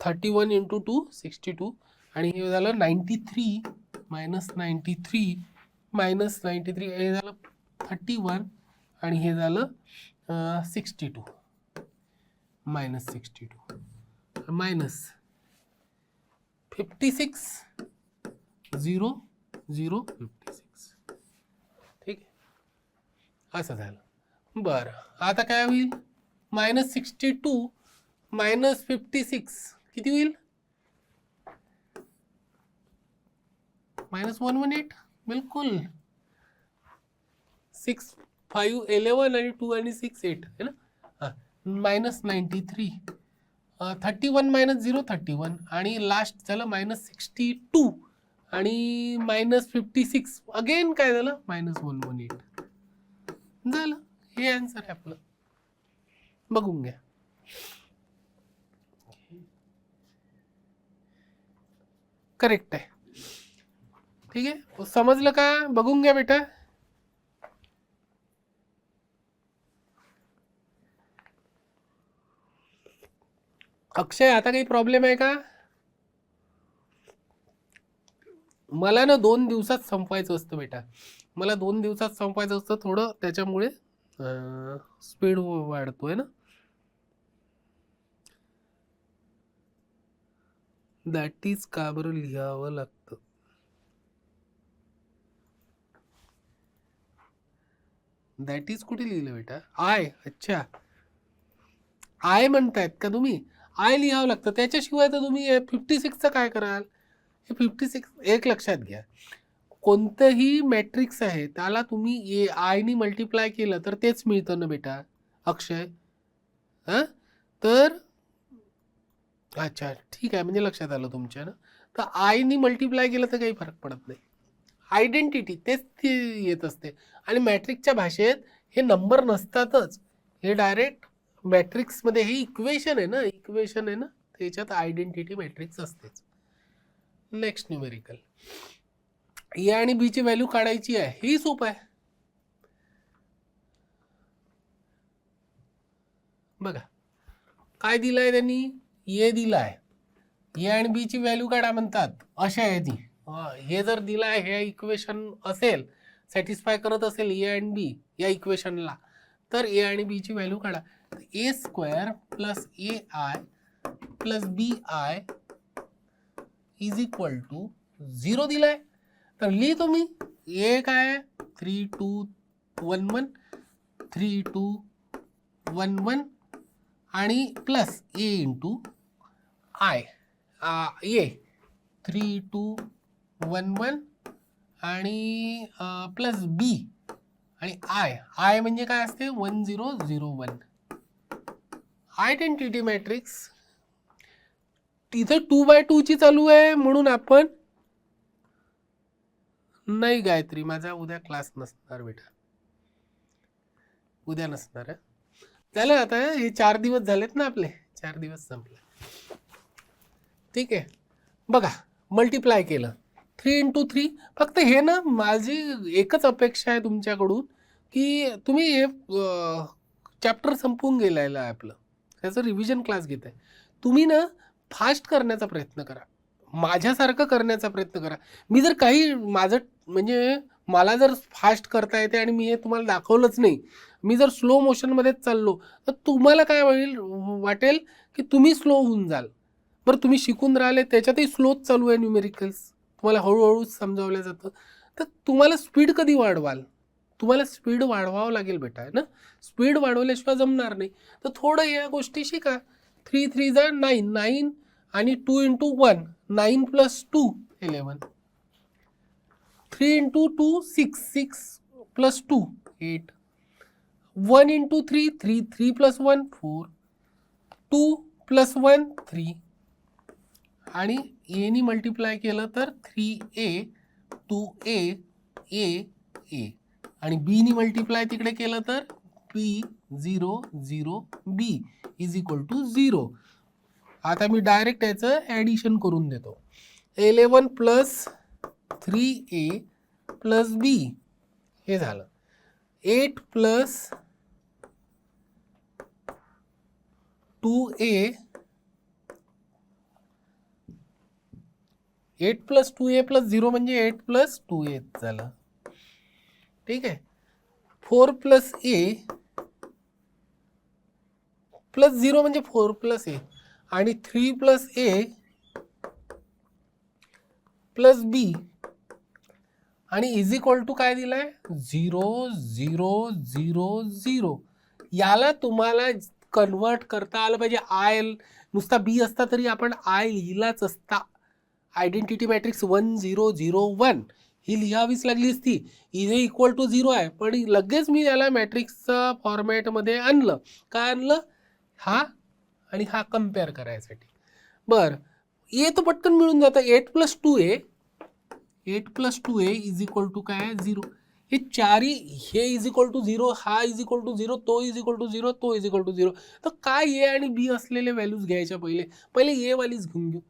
Speaker 1: 31 इंटू 2 62 आणि हे झालं 93 -93 -93 हे झालं 31 आणि हे झालं 62 -62 मायनस 56 0 0 56. ठीक आहे, असं झालं. बरं, आता काय होईल, -62 -56 किती होईल, -118. बिलकुल. 6 5 11 आणि 2 आणि 6 8 है ना. -93 31 -0 31 आणि लास्ट झालं -62 आणि -56 अगेन काय झालं -118 झालं. हे आन्सर आहे आपलं. बघून घ्या. करेक्ट आहे. ठीक आहे, समजलं का, बघून घ्या बेटा. अक्षय आता काही प्रॉब्लेम आहे का, मला ना 2 दिवसात संपवायचं असतं बेटा, मला 2 दिवसात संपवायचं असतं, थोडं त्याच्यामुळे स्पीड वाढतोय ना. दॅट इज का बरं लिहावं लागतं, दॅट इज कुठे लिहिलं बेटा, आय. अच्छा, आय म्हणतायत का तुम्ही, आय लिहावं लागतं, त्याच्याशिवाय तर तुम्ही 56चं काय कराल. हे 56 एक लक्षात घ्या, कोणतंही मॅट्रिक्स आहे त्याला तुम्ही आयनी मल्टिप्लाय केलं तर तेच मिळतं ना बेटा अक्षय. हां, तर अच्छा ठीक आहे, म्हणजे लक्षात आलं तुमच्या ना. तर आयनी मल्टिप्लाय केलं तर काही फरक पडत नाही, आयडेंटिटी तेच ती येत असते. आणि मॅट्रिक्सच्या भाषेत हे नंबर नसतातच, हे डायरेक्ट मॅट्रिक्समध्ये हे इक्वेशन आहे ना, इक्वेशन आहे ना, त्याच्यात आयडेंटिटी मॅट्रिक्स असतेच. नेक्स्ट न्यूमेरिकल, ए आणि बी ची व्हॅल्यू काढायची आहे, ही सोपं आहे. बघा काय दिलंय त्यांनी, ए दिलाय, ए आणि बी ची व्हॅल्यू काढा म्हणतात, अशा आहे ती. हे जर दिलाय, हे इक्वेशन असेल, सॅटिस्फाय करत असेल ए आणि बी या इक्वेशनला, तर ए आणि बी ची व्हॅल्यू काढा. a² plus AI plus BI is equal to 0 दिलाय, तर लिहितो मी. ए काय 3211 3211 आणि प्लस ए इंटू आय, ए 3211 आणि प्लस बी आणि आय म्हणजे काय असते 1001. आयडेंटिटी मॅट्रिक्स तिथे 2/2 ची चालू आहे, म्हणून आपण नाही. गायत्री, माझा उद्या क्लास नसणार बेटा, उद्या नसणार आहे. झालं आता, हे 4 दिवस झालेत ना आपले, 4 दिवस संपले. ठीक आहे, बघा मल्टिप्लाय केलं 3 × 3. फक्त हे ना, माझी एकच अपेक्षा आहे तुमच्याकडून की तुम्ही हे चॅप्टर संपवून गेलेलं आहे आपलं, त्याचं रिव्हिजन क्लास घेत आहे तुम्ही ना, फास्ट करण्याचा प्रयत्न करा, माझ्यासारखं करण्याचा प्रयत्न करा. मी जर काही माझं म्हणजे मला जर फास्ट करता येते आणि मी हे तुम्हाला दाखवलंच नाही, मी जर स्लो मोशनमध्येच चाललो, तर तुम्हाला काय होईल, वाटेल की तुम्ही स्लो होऊन जाल. बरं, तुम्ही शिकून राहिले त्याच्यातही स्लोच चालू आहे न्यूमेरिकल्स, तुम्हाला हळूहळू समजावलं जातं, तर तुम्हाला स्पीड कधी वाढवाल, तुम्हाला स्पीड वाढवावं लागेल बेटा, आहे ना. स्पीड वाढवल्याशिवाय जमणार नाही. तर थोडं या गोष्टी शिका, 3 3 जा 9, 9 आणि 2 into 1, 9 plus 2 11, 3 into 2 6, 6 plus 2 8, 1 into 3 3, 3 plus 1 4, 2 plus 1 3 आणि ए नी मल्टिप्लाय केलं तर 3a 2a a a आणि बी नी मल्टिप्लाय तिकडे केलं तर b 0 0 b is equal to 0. आता मी डायरेक्ट याचं ॲडिशन करून देतो. 11 प्लस 3a प्लस b हे झालं. 8 plus 2a 8 plus 2a plus 0 म्हणजे 8 प्लस 2a झालं. ठीक आहे. 4 प्लस a प्लस 0 म्हणजे 4 प्लस a आणि 3 प्लस a प्लस b आणि इज इक्वल टू काय दिलाय 0 0 0 0. याला तुम्हाला कन्वर्ट करता आलं पाहिजे. आय नुसता बी असता तरी आपण आय लिहिलाच असता. आयडेंटिटी मॅट्रिक्स 1 0 0 1 ही लिहावीच लागली असती. इथे इक्वल टू 0 आहे पण लगेच मी याला मॅट्रिक्सचा फॉर्मॅटमध्ये आणलं. काय आणलं? हा आणि हा कम्पेअर करायसाठी. बरं ए तर पटकन मिळून जातं. 8 plus 2a 8 plus 2a is equal to काय 0. हे चारही हे इज इक्वल टू 0, हा इज इक्वल टू 0, तो इज इक्वल टू 0, तो इज इक्वल टू 0. तर काय ए आणि बी असलेले व्हॅल्यूज घ्यायच्या पहिले ए वालीच घेऊन घेऊ.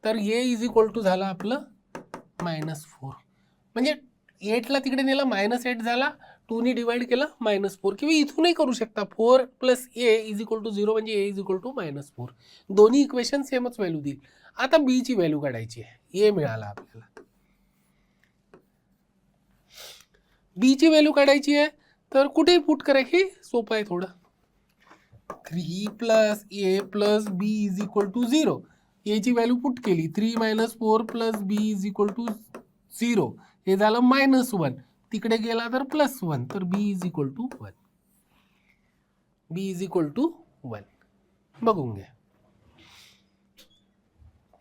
Speaker 1: तर ए इज इक्वल टू झालं आपलं -4. म्हणजे 8ला तिकडे नेलं -8 झाला. 2ने डिवाइड केलं -4 किंवा इथूनही करू शकता. 4 plus A is equal to 0 म्हणजे ए इज इक्वल टू -4. दोन्ही इक्वेशन सेमच व्हॅल्यू देईल. आता बी ची व्हॅल्यू काढायची आहे. ए मिळाला आपल्याला. बी ची व्हॅल्यू काढायची आहे तर कुठेही पुट करा. हे सोपं आहे थोडं. 3 plus A plus B is equal to 0. याची व्हॅल्यू पुट केली. 3 - 4 plus B is equal to 0. हे झालं -1. तिकडे गेला तर +1. तर B is equal to 1. B is equal to 1 बघून घ्या.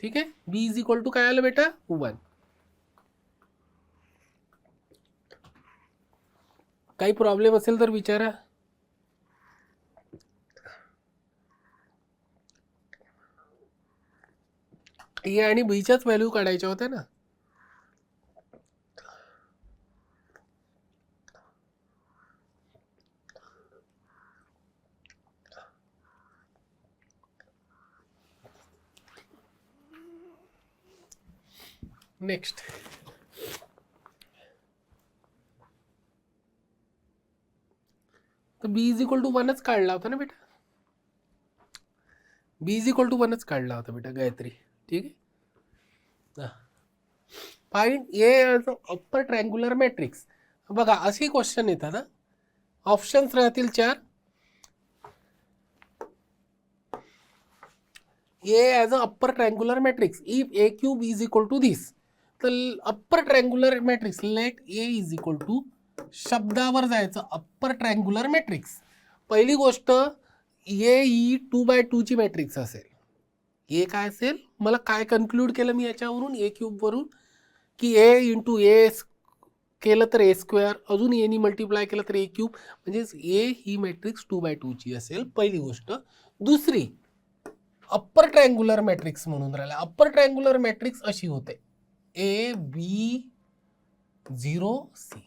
Speaker 1: ठीक आहे. बी इज इक्वल टू काय आलं बेटा 1. काही प्रॉब्लेम असेल तर विचारा. ए आणि बीच्याच व्हॅल्यू काढायच्या होत्या ना. नेक्स्ट तर बी इज इक्वल टू 1च काढला होता ना बेटा. बी इज इक्वल टू 1च काढला होता बेटा गायत्री. ठीक आहे. Find A as upper triangular matrix. बघा असे क्वेश्चन येतात ना. ऑप्शन्स राहतील 4. A as a upper triangular matrix if A cube is equal to this. तर upper triangular matrix let A is equal to शब्दावर जायचं. Upper triangular matrix. पहिली गोष्ट ए ही 2x2 ची मॅट्रिक्स असेल. ए काय असेल मला काय कन्क्लूड केलं मी याच्यावरून ए क्यूबवरून की ए इंटू ए केलं तर ए स्क्वेअर अजून एनी मल्टिप्लाय केलं तर ए क्यूब म्हणजेच ए ही मॅट्रिक्स 2x2 ची असेल. पहिली गोष्ट. दुसरी अप्पर ट्रायंग्युलर मॅट्रिक्स म्हणून राहिला. अप्पर ट्रायंग्युलर मॅट्रिक्स अशी होते ए बी 0 सी.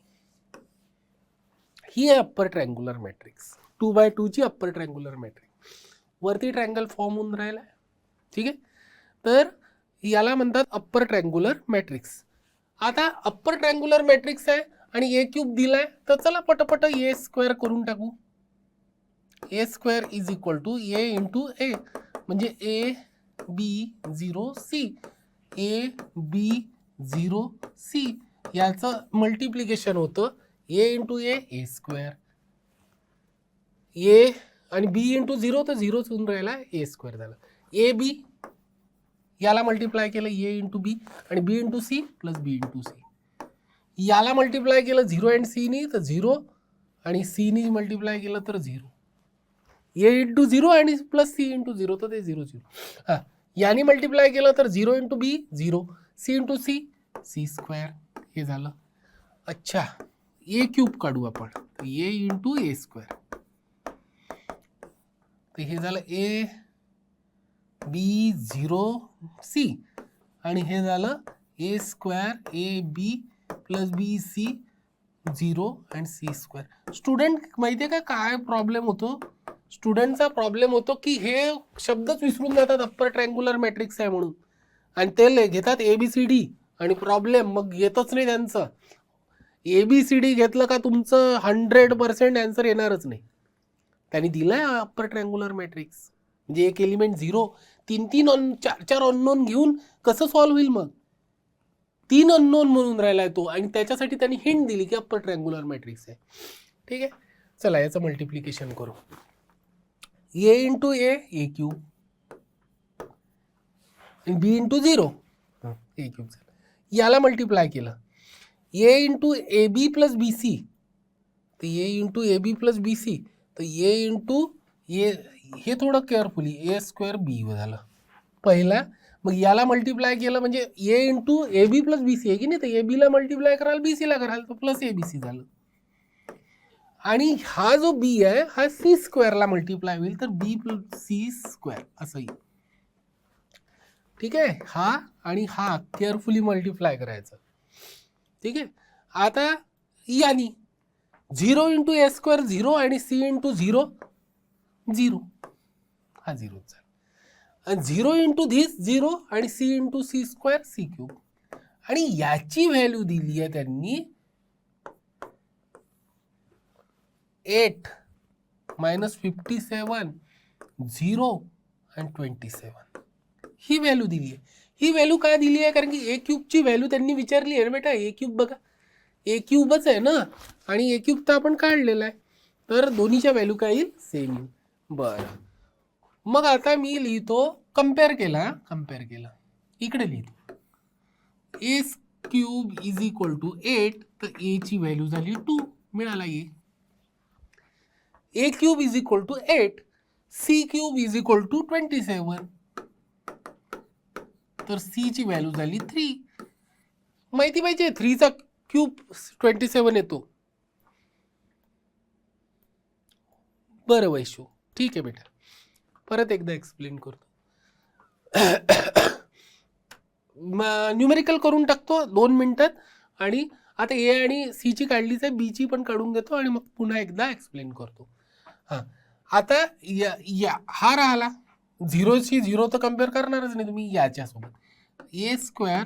Speaker 1: ही आहे अप्पर ट्रायंग्युलर मॅट्रिक्स. 2x2 ची अप्पर ट्रायंग्युलर मॅट्रिक्स. वरती ट्रायंगल फॉर्म होऊन राहिला. ठीक आहे. तर याला म्हणतात अप्पर ट्रायंग्युलर मॅट्रिक्स. आता अप्पर ट्रायंग्युलर मॅट्रिक्स आहे आणि ए क्यूब दिलाय तर चला पटपट ए स्क्वेअर करून टाकू. A square is equal to A into A म्हणजे A B 0 C. A B 0 C याचं मल्टिप्लिकेशन होतं ए इंटू ए स्क्वेअर. ए आणि बी इंटू 0 तर 0च होऊन राहिला ए स्क्वेअर झालं. ए बी याला मल्टिप्लाय केलं ए इंटू बी आणि बी इंटू सी प्लस बी इंटू सी. याला मल्टिप्लाय केलं 0 अँड सी नी तर 0 आणि सी नी मल्टिप्लाय केलं तर 0. ए इंटू 0 आणि प्लस सी इंटू 0, तर ते 0 0. हां, याने मल्टिप्लाय केलं तर 0 into B 0, C into C C square, हे झालं. अच्छा, ए क्यूब काढू आपण, ए इंटू ए स्क्वेअर, तर हे झालं ए बी 0 सी, आणि हे झालं A square A B plus B C 0 आणि सी स्क्वेअर. स्टुडंट माहिती आहे का काय प्रॉब्लेम होतो? स्टुडंटचा प्रॉब्लेम होतो की हे शब्दच विसरून जातात अप्पर ट्रँग्युलर मॅट्रिक्स आहे म्हणून, आणि ते घेतात ABCD आणि प्रॉब्लेम मग येतच नाही त्यांचं. ABCD घेतलं का तुमचं 100% आन्सर येणारच नाही. त्यांनी दिलाय अप्पर ट्रँग्युलर मॅट्रिक्स, म्हणजे एक एलिमेंट 0, 3 4 अननोन घेऊन कसं सॉल्व्ह होईल? मग 3 अननोन म्हणून राहिलाय तो, आणि त्याच्यासाठी त्यांनी हिंट दिली की अप्पर ट्रँग्युलर मॅट्रिक्स आहे. ठीक आहे, चला याचं मल्टिप्लिकेशन करू. ए इंटू ए क्यूब, आणि बी इंटू 0 ए क्यूब. याला मल्टिप्लाय केलं, A into A B plus B C, तर A into A B plus B C, तर ए इंटू ए, हे थोडं केअरफुली, ए स्क्वेअर बी झालं पहिला. मग याला मल्टिप्लाय केलं म्हणजे A into A B plus B C आहे की नाही, तर ए बीला मल्टिप्लाय कराल बी सीला कराल, तर प्लस ए बी सी झालं. आणि हा जो बी आहे हा सी स्क्वेअरला मल्टिप्लाय होईल, तर बी प्लस सी स्क्वेअर असं येईल. ठीक आहे, हा आणि हा केअरफुली मल्टिप्लाय करायचं. ठीक आहे, आता यानी 0 इंटू ए स्क्वेअर 0 आणि सी इंटू 0 0, हा 0 झाला. 0 इंटू धिस 0 आणि C into C square C cube, आणि याची व्हॅल्यू दिली आहे त्यांनी 8 मायनस 57 0 आणि 27, ही व्हॅल्यू दिली आहे. ही व्हॅल्यू काय दिली आहे? कारण की ए क्यूबची व्हॅल्यू त्यांनी विचारली आहे बेटा. ए क्यूब बघा, ए क्यूबच आहे ना, आणि ए क्यूब तर आपण काढलेला आहे, तर दोन्हीच्या व्हॅल्यू काय येईल? सेम येईल. बरं, मग आता मी लिहितो, कम्पेअर केला, इकडे लिहितो A cube is equal to 8, तर ए ची व्हॅल्यू झाली 2, मिळाला A cube is equal to 8, C cube is equal to 27, तर सी ची व्हॅल्यू झाली 3. माहिती पाहिजे 3 चा क्यूब 27 येतो. बरं वैशू, ठीक आहे बेटा, परत एकदा एक्सप्लेन करतो. न्यूमेरिकल करून टाकतो 2 मिनिटात, आणि आता ए आणि सी ची काढलीच आहे, बी ची पण काढून घेतो, आणि मग पुन्हा एकदा एक्सप्लेन करतो. हां, आता या हा राहिला 0शी 0 तर कम्पेअर करणारच नाही तुम्ही याच्यासोबत. A square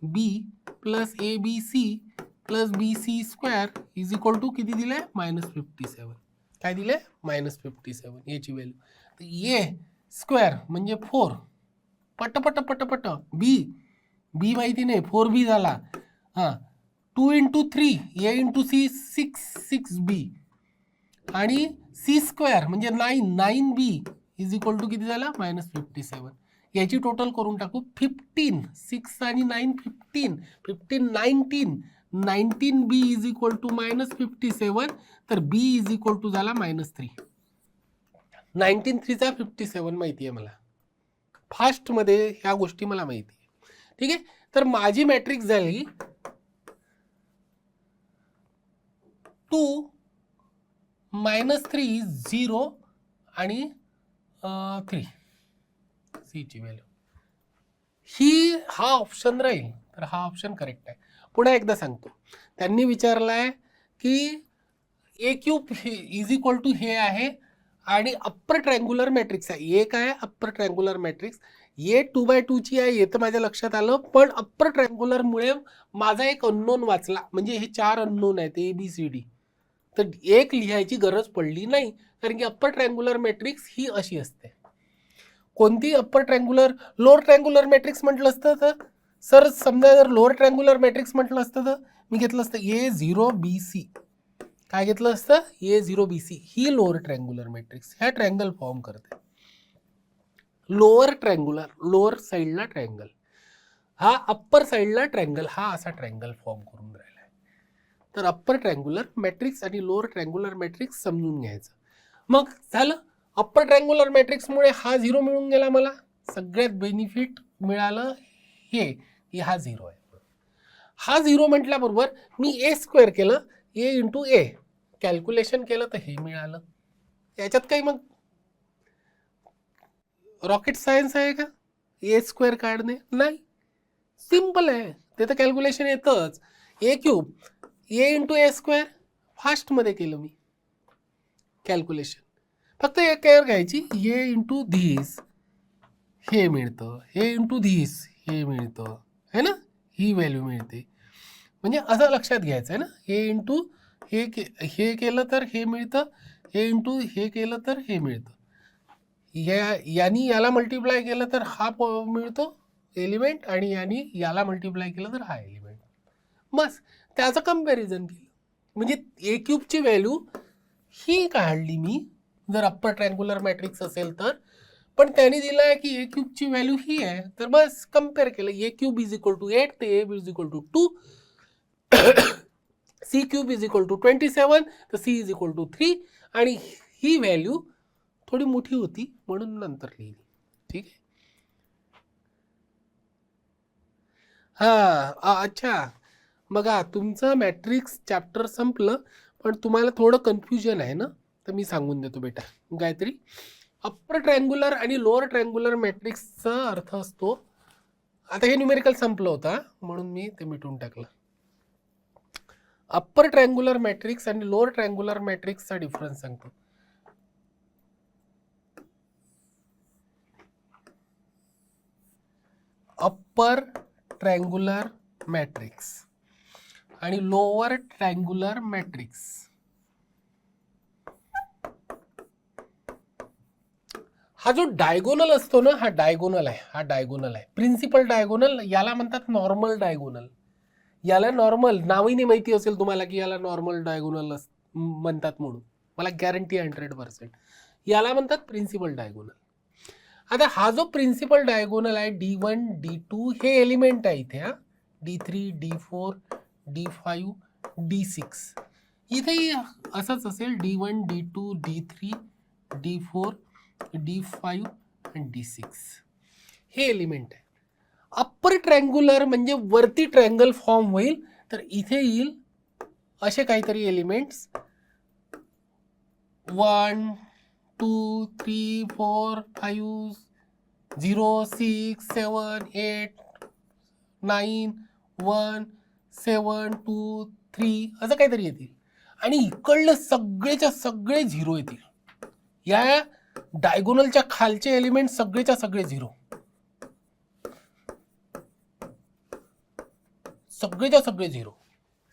Speaker 1: B plus A B C plus B C square is equal to किती दिले? -57. काय दिले? -57 याची व्हॅल्यू. ए स्क्वेअर म्हणजे 4, पट बी माहिती नाही, 4b झाला. हां, 2 इंटू 3 ए इंटू सी 6 बी, आणि सी स्क्वेअर म्हणजे 9b इज इक्वल टू किती झाला? -57. याची टोटल करून टाकू, 15, 6 आणि 9 15 19b इज इक्वल टू -57, तर b इज इक्वल टू झाला -3. 19 3 57 माहिती आहे मला, फास्टमध्ये ह्या गोष्टी मला माहिती आहे. ठीक आहे, तर माझी मॅट्रिक्स झाली 2 -3 0 आणि 3, सी ची व्हॅल्यू ही, हा ऑप्शन राहील, तर हा ऑप्शन करेक्ट आहे. पुन्हा एकदा सांगतो, त्यांनी विचारलाय की ए क्यूब इज इक्वल टू हे आहे, आणि अप्पर ट्रँग्युलर मॅट्रिक्स आहे. ए काय? Upper triangular matrix. ए 2x2 ची आहे, येतं माझ्या लक्षात आलं, पण अप्पर ट्रँग्युलरमुळे माझा एक अननोन वाचला, म्हणजे हे 4 अननोन आहेत ABCD, तर एक लिहायची गरज पडली नाही, कारण की अप्पर ट्रँग्युलर मॅट्रिक्स ही अशी असते. कोणती? Upper triangular. Lower triangular matrix म्हटलं असतं तर सर, समजा जर लोअर ट्रँग्युलर मॅट्रिक्स म्हटलं असतं तर मी घेतलं असतं A0BC. काय घेतलं असतं? A0BC. ही लोअर ट्रँग्युलर मॅट्रिक्स, ह्या ट्रँगल फॉर्म करते. लोअर ट्रँग्युलर, लोअर साईडला ट्रँगल, हा अप्पर साईडला ट्रँगल, हा असा ट्रँगल फॉर्म करून राहिला आहे. तर अप्पर ट्रँग्युलर मॅट्रिक्स आणि लोअर ट्रँग्युलर मॅट्रिक्स समजून घ्यायचं. मग झालं, अप्पर ट्रायंग्युलर मॅट्रिक्समुळे हा 0 मिळून गेला, मला सगळ्यात बेनिफिट मिळालं हे की हा 0 आहे. हा 0 म्हटल्याबरोबर मी ए स्क्वेअर केलं, ए इंटू ए कॅल्क्युलेशन केलं तर हे मिळालं. याच्यात काही मग रॉकेट सायन्स आहे का ए स्क्वेअर काढणे? नाही, सिंपल आहे, ते तर कॅल्क्युलेशन येतच. ए क्यूब ए इंटू ए स्क्वेअर फास्टमध्ये केलं मी कॅल्क्युलेशन. फक्त एक केअर घ्यायची, ए इंटू धीस हे मिळतं, हे इंटू धीस हे मिळतं, है ना, ही व्हॅल्यू मिळते. म्हणजे असं लक्षात घ्यायचं आहे ना, हे इंटू हे केलं तर हे मिळतं, हे इंटू हे केलं तर हे मिळतं, यानी याला मल्टिप्लाय केलं तर हा मिळतो एलिमेंट, आणि यानी याला मल्टिप्लाय केलं तर हा एलिमेंट. बस त्याचं कंपॅरिझन केलं, म्हणजे ए क्यूबची व्हॅल्यू ही काढली मी जर अप्पर ट्रायंग्युलर मॅट्रिक्स असेल तर. पण त्याने दिलं आहे की ए क्यूबची व्हॅल्यू ही आहे, तर बस कम्पेअर केलं, A cube is equal to 8 तर A is equal to 2, C cube is equal to 27 तर सी इज इक्वल टू 3, आणि ही व्हॅल्यू थोडी मोठी होती म्हणून नंतर लिहिली. ठीक आहे. हा अच्छा, बघा तुमचं मॅट्रिक्स चॅप्टर संपलं, पण तुम्हाला थोडं कन्फ्युजन आहे ना, तर मी सांगून देतो बेटा. गायत्री, अप्पर ट्रायंग्युलर आणि लोअर ट्रायंग्युलर मॅट्रिक्सचा अर्थ असतो, आता हे न्यूमेरिकल संपलं होता म्हणून मी ते मिटून टाकलं. अप्पर ट्रायंग्युलर मॅट्रिक्स आणि लोअर ट्रायंग्युलर मॅट्रिक्सचा डिफरन्स सांगतो. अप्पर ट्रायंग्युलर मॅट्रिक्स आणि लोअर ट्रायंग्युलर मॅट्रिक्स. हा जो डायगोनल असतो ना, हा डायगोनल आहे, हा डायगोनल आहे, प्रिन्सिपल डायगोनल, याला म्हणतात नॉर्मल डायगोनल. याला नॉर्मल नावही नाही माहिती असेल तुम्हाला की याला नॉर्मल डायगोनल म्हणतात म्हणून, मला गॅरंटी 100%. याला म्हणतात प्रिन्सिपल डायगोनल. आता हा जो प्रिन्सिपल डायगोनल आहे D1 D2 हे एलिमेंट आहे इथे, हा D3 D4 D5 D6, इथेही असंच असेल, D1 D2 D3 D4 D5 आणि D6 हे एलिमेंट आहे. अप्पर ट्रायंग्युलर म्हणजे वरती ट्रायंगल फॉर्म होईल, तर इथे येईल असे काहीतरी एलिमेंट्स 1 2 3 4 5 0 6 7 8 9 1 7 2 3 असं काहीतरी येतील, आणि इकडलं सगळेच्या सगळे 0 येतील. या डायगोनलच्या खालचे एलिमेंट सगळेच्या सगळे 0, सगळेच्या सगळे 0,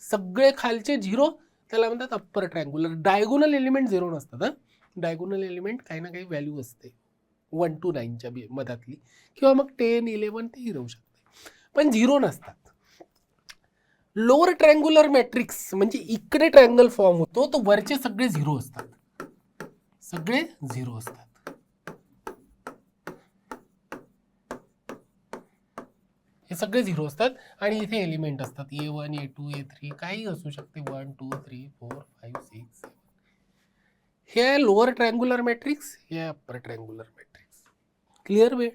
Speaker 1: सगळे खालचे 0, त्याला म्हणतात अप्पर ट्रायंग्युलर. डायगोनल एलिमेंट 0 नसतात, डायगोनल एलिमेंट काही ना काही व्हॅल्यू असते 1 to 9च्या मधातली, किंवा मग 10 11 तेही राहू शकते, पण 0 नसतात. लोअर ट्रायंग्युलर मॅट्रिक्स म्हणजे इकडे ट्रायंगल फॉर्म होतो, तो वरचे सगळे 0 असतात, सगळे 0 असतात. हे सगळे 0 असतात, आणि इथे एलिमेंट असतात A1 A2 A3 काही असू शकते, 1 2 3 4 5 6 7. हे आहे लोअर ट्रायंग्युलर मॅट्रिक्स, हे आहे अप्पर ट्रायंग्युलर मॅट्रिक्स. क्लिअर वे?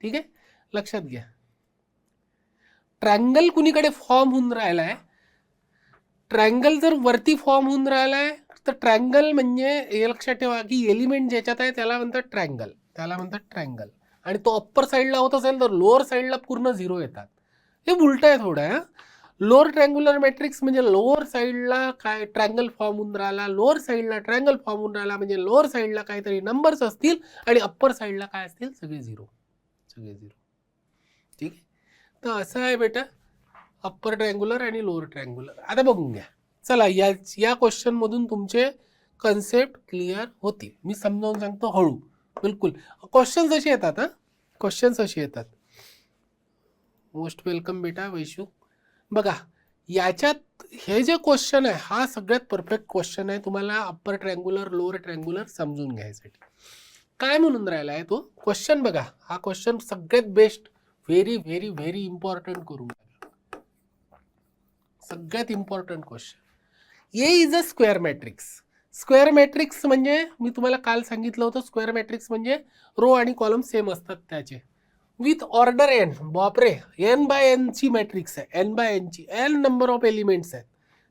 Speaker 1: ठीक आहे, लक्षात घ्या. ट्रायंगल कुणीकडे फॉर्म होऊन राहिलाय, ट्रायंगल जर वरती फॉर्म होऊन राहिलाय तर ट्रायंगल म्हणजे हे लक्षात ठेवा की एलिमेंट ज्याच्यात आहे त्याला म्हणतात ट्रायंगल, त्याला म्हणतात ट्रायंगल. आणि तो अप्पर साईडला होत असेल तर लोअर साईडला पूर्ण 0 येतात. हे उलट आहे थोडं. लोअर ट्रायंग्युलर मॅट्रिक्स म्हणजे लोअर साईडला काय ट्रायंगल फॉर्म होऊन राहिला, लोअर साईडला ट्रायंगल फॉर्म होऊन राहिला म्हणजे लोअर साईडला काहीतरी नंबर्स असतील, आणि अप्पर साईडला काय असतील, सगळे 0, सगळे 0. ठीक आहे, तर असं आहे बेटा अप्पर ट्रायंग्युलर आणि लोअर ट्रायंग्युलर. आता बघून घ्या, चला या क्वेश्चन मधून तुमचे कन्सेप्ट क्लिअर होतील. मी समजावून सांगतो हळू, बिलकुल. क्वेश्चन्स असे येतात, क्वेश्चन्स असे येतात. मोस्ट वेलकम बेटा वैशू. बघा याच्यात हे जे क्वेश्चन आहे हा सगळ्यात परफेक्ट क्वेश्चन आहे तुम्हाला अप्पर ट्रायंग्युलर लोअर ट्रायंग्युलर समजून घ्यायसाठी. काय म्हणून राहिला आहे तो क्वेश्चन? बघा हा क्वेश्चन सगळ्यात best, very very very important करून, सगळ्यात important question. A is a square matrix. Square matrix म्हणजे मी तुम्हाला काल सांगितलं होतं, स्क्वेअर मॅट्रिक्स म्हणजे रो आणि कॉलम सेम असतात त्याचे, विथ ऑर्डर एन. बापरे, एन बाय एन ची मॅट्रिक्स आहे, एन बाय एन ची, एन नंबर ऑफ एलिमेंट्स आहेत.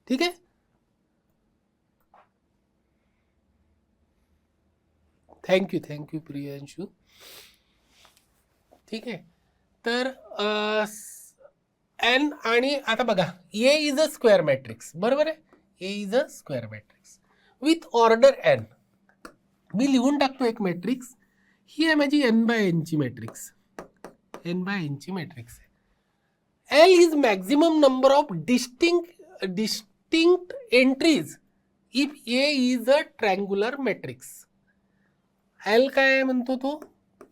Speaker 1: ठीक आहे, थँक्यू प्रियांशू. ठीक आहे, तर एन आणि आता बघा, A is a square matrix, बरोबर आहे, A is a square matrix with order N. मी लिहून टाकतो एक मॅट्रिक्स, ही आहे माझी एन बाय एन ची मॅट्रिक्स, एन बाय एन ची मॅट्रिक्स आहे. L is maximum number of distinct entries if A is a triangular matrix. L काय म्हणतो तो,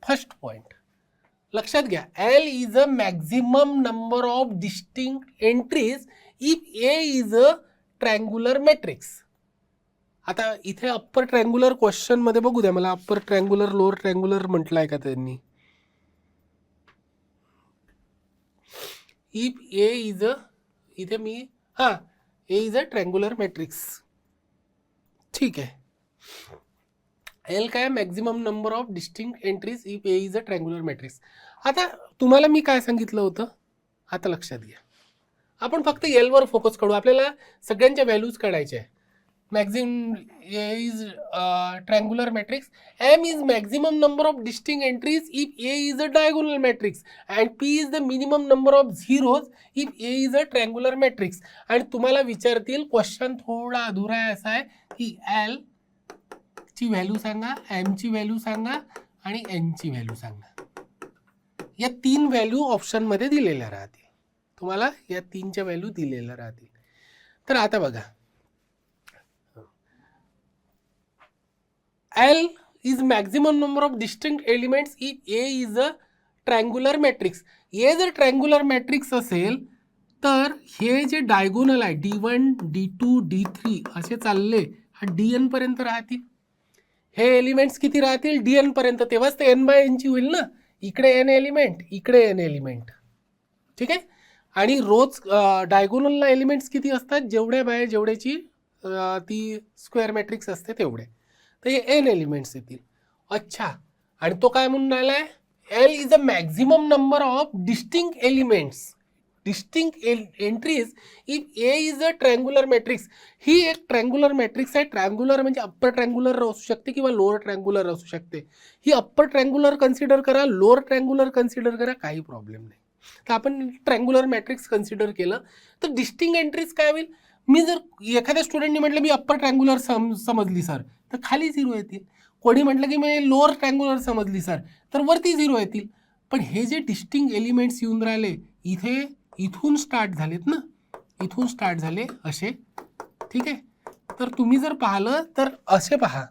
Speaker 1: फर्स्ट पॉइंट लक्षात घ्या, L is a maximum number of distinct entries if A is a triangular matrix. आता इथे upper triangular question मध्ये बघू द्या मला, अप्पर ट्रँग्युलर लोअर ट्रँग्युलर म्हटलंय का त्यांनी. इफ ए इज अ, इथे मी ए इज अ ट्रँग्युलर मॅट्रिक्स. ठीक आहे, एल काय, maximum number of distinct entries if A is a triangular matrix. आता तुम्हाला मी काय सांगितलं होतं, आता लक्षात घ्या, आपण फक्त एल वर फोकस करू, आपल्याला सगळ्यांच्या व्हॅल्यूज काढायच्या आहे. Maximum A is triangular matrix. M is maximum number of distinct entries if A is a diagonal matrix, and P is the minimum number of zeros if A is a triangular matrix. आणि तुम्हाला विचारतील, question थोडा अधुरा आहे असा आहे की L ची व्हॅल्यू सांगा, M ची व्हॅल्यू सांगा आणि N ची व्हॅल्यू सांगा. या तीन व्हॅल्यू ऑप्शन मध्ये दिलेल्या राहतील, तुम्हाला या तीनच्या व्हॅल्यू दिलेल्या राहतील. तर आता बघा, L is maximum number of distinct elements if A is a triangular matrix. A जर ट्रँग्युलर मॅट्रिक्स असेल तर हे जे डायगोनल आहे D1, D2, D3 असे चालले, हा DN पर्यंत राहतील. हे एलिमेंट्स किती राहतील, DN पर्यंत, तेव्हाच ते N बाय N ची होईल ना. इकडे N एलिमेंट, इकडे N एलिमेंट. ठीक आहे, आणि रोज डायगोनलला एलिमेंट्स किती असतात, जेवढ्या बाय जेवढ्याची ती स्क्वेअर मॅट्रिक्स असते तेवढे, तर हे एन एलिमेंट्स येतील. अच्छा, आणि तो काय म्हणून राहिलाय, L is a maximum number of distinct elements, distinct entries if A is a triangular matrix. ही एक ट्रँग्युलर मॅट्रिक्स आहे. ट्रँग्युलर म्हणजे अप्पर ट्रँग्युलर असू शकते किंवा लोअर ट्रँग्युलर असू शकते. ही अप्पर ट्रँग्युलर कन्सिडर करा, लोअर ट्रँग्युलर कन्सिडर करा, काही प्रॉब्लेम नाही. तर आपण ट्रँग्युलर मॅट्रिक्स कन्सिडर केलं तर डिस्टिंक्ट एंट्रीज काय होईल, मी जर एखाद्या स्टुडंटने म्हटलं मी अप्पर ट्रँग्युलर समजली सर, तर खाली 0 येतील. कोणी म्हटलं की मी लोअर ट्रँग्युलर समजली सर, तर वरती 0 येतील. पण हे जे डिस्टिंक्ट एलिमेंट्स येऊन राहिले इथे, इथून स्टार्ट झालेत ना, इथून स्टार्ट झाले असे. ठीक आहे, तर तुम्ही जर पाहिलं तर असे पहा,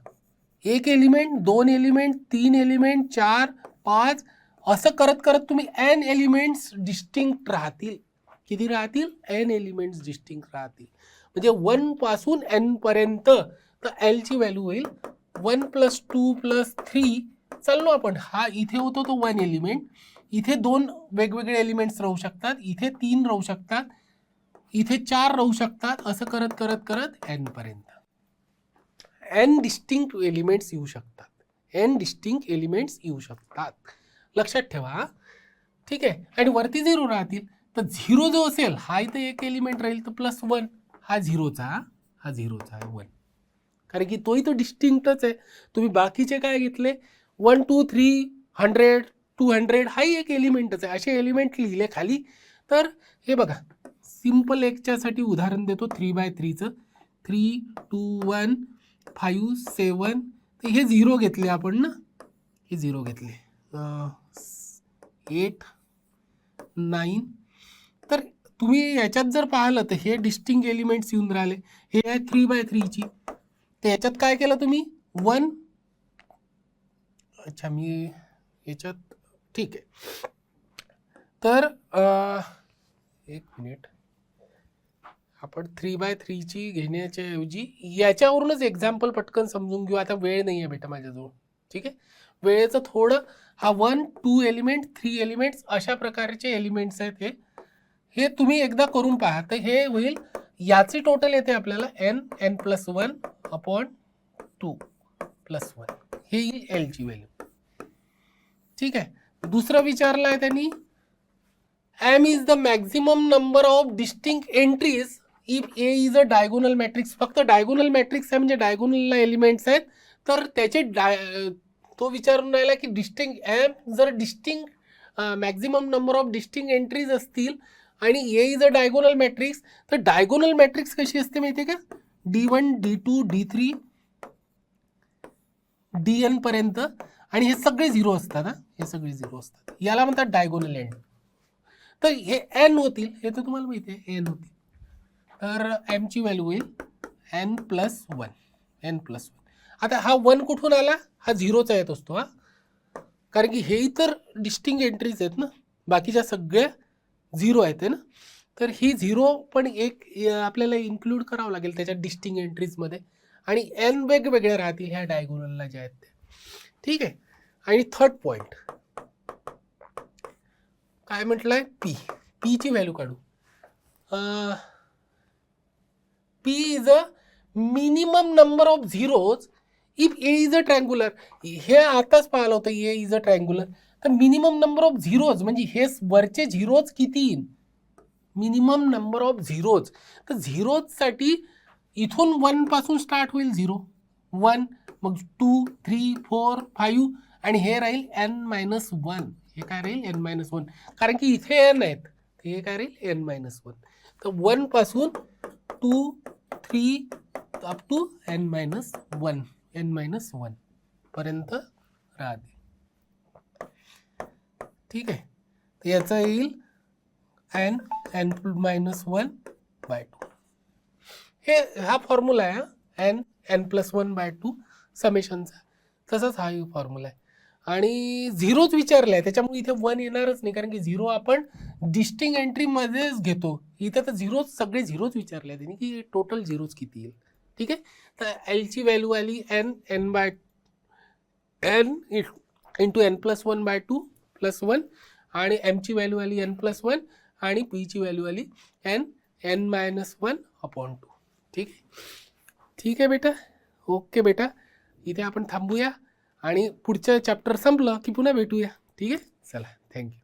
Speaker 1: एक एलिमेंट, दोन एलिमेंट, तीन एलिमेंट, 4, 5 असं करत करत तुम्ही एन एलिमेंट्स डिस्टिंक्ट राहतील. किती राहतील, एन एलिमेंट्स डिस्टिंक्ट राहतील. म्हणजे 1 पासून एन पर्यंत. तर एल ची व्हॅल्यू होईल 1 + 2 + 3. चाललो आपण, हा इथे होतो तो 1 एलिमेंट, इथे 2 वेगवेगळे एलिमेंट्स राहू शकतात, इथे 3 राहू शकतात, इथे 4 राहू शकतात, असं करत करत करत एन पर्यंत एन डिस्टिंक्ट एलिमेंट्स येऊ शकतात, एन डिस्टिंक्ट एलिमेंट्स येऊ शकतात, लक्षात ठेवा. ठीक आहे, आणि वरती 0 राहतील. तर 0 जो असेल हा इथे एक एलिमेंट राहील, तर +1, हा 0चा, हा 0चा आहे 1, कारण की तोही तो डिस्टिंक्टच आहे. तुम्ही बाकीचे काय घेतले, 1, 2, 3, 100, 200, हाही एक एलिमेंटच आहे. असे एलिमेंट लिहिले खाली. तर हे बघा, सिम्पल एकच्यासाठी उदाहरण देतो, 3x3चं, 3, 2, 1, 5, 7. तर हे 0 घेतले आपण ना, हे 0 घेतले, 8, 9. तर तुम्ही याच्यात जर पाहिलं तर हे डिस्टिंक्ट एलिमेंट्स येऊन राहिले, हे आहे 3x3ची. तर याच्यात काय केलं तुम्ही, 1. अच्छा, मी याच्यात, ठीक आहे. तर 1 मिनिट, आपण 3x3ची घेण्याच्या ऐवजी याच्यावरूनच एक्झाम्पल पटकन समजून घेऊ. आता वेळ नाही आहे बेटा माझ्याजवळ. ठीक आहे, वेळेचं थोडं, हा 1, 2 एलिमेंट, 3 एलिमेंट्स अशा प्रकारचे एलिमेंट्स आहेत. हे तुम्ही एकदा करून पहा. तर हे होईल, याची टोटल येते आपल्याला n+1 अपॉन 2 + 1 हे येईल एल ची व्हॅल्यू. ठीक आहे. दुसरं विचारलं आहे त्यांनी, M is the maximum number of distinct entries if A is a diagonal matrix. फक्त डायगोनल मॅट्रिक्स आहे म्हणजे डायगोनलला एलिमेंट्स आहेत, तर त्याचे तो विचारून राहिला की डिस्टिंक्ट एम जर distinct maximum number of distinct entries असतील आणि ए इज अ डायगोनल मॅट्रिक्स, तर डायगोनल मॅट्रिक्स कशी असते माहिती आहे का, D1 D2 D3 DN पर्यंत, आणि हे सगळे झिरो असतात. हे सगळे झिरो असतात, याला म्हणतात डायगोनल एंड. तर हे एन होतील, हे तर तुम्हाला माहिती आहे एन होतील. तर एम ची व्हॅल्यू होईल n+1. n+1. आता हा 1 कुठून आला, हा झिरोचा येत असतो कारण की हे तर डिस्टिंक्ट एंट्रीज आहेत ना, बाकीच्या सगळ्या झिरो आहेत ना. तर ही झिरो पण एक आपल्याला इन्क्लूड करावं लागेल त्याच्या डिस्टिंक्ट एंट्रीजमध्ये, आणि एन वेगवेगळ्या राहतील ह्या डायगोनलला ज्या आहेत त्या. ठीक आहे. आणि थर्ड पॉइंट काय म्हटलंय, पी ची व्हॅल्यू काढू. P is a minimum number of zeros if A is a triangular. हे आताच पाहिलं होतं, A is a triangular. तर मिनिमम नंबर ऑफ झिरोज म्हणजे हे वरचे झिरोज किती येईल, मिनिमम नंबर ऑफ झिरोज. तर झिरोजसाठी इथून 1 पासून स्टार्ट होईल, 0 1, मग 2 3 4 5, आणि हे राहील n-1. हे काय राहील n-1, कारण की इथे n आहेत, हे काय राहील n-1. तर 1 पासून 2 3 अप टू n-1 पर्यंत राहते. ठीक आहे. तर याचा येईल n-1/2. हा फॉर्म्युला आहे n+1/2 समेशनचा. तसाच हा फॉर्म्युला आहे. आणि झिरोच विचारला आहे, त्याच्यामुळे इथे 1 येणारच नाही, कारण की झिरो आपण डिस्टिंक्ट एंट्रीमध्येच घेतो. इथे तर झिरोच, सगळे झिरोच विचारले त्यांनी की टोटल झिरोज किती येईल. ठीक आहे. तर एलची व्हॅल्यू आली n इंटू n+1/2 +1, आणि एमची व्हॅल्यू आली n+1, आणि पीची व्हॅल्यू आली n-1/2. ठीक आहे. ठीक आहे बेटा. ओके बेटा, इथे आपण थांबूया आणि पुढचं चॅप्टर संपलं की पुन्हा भेटूया. ठीक आहे. चला, थँक्यू.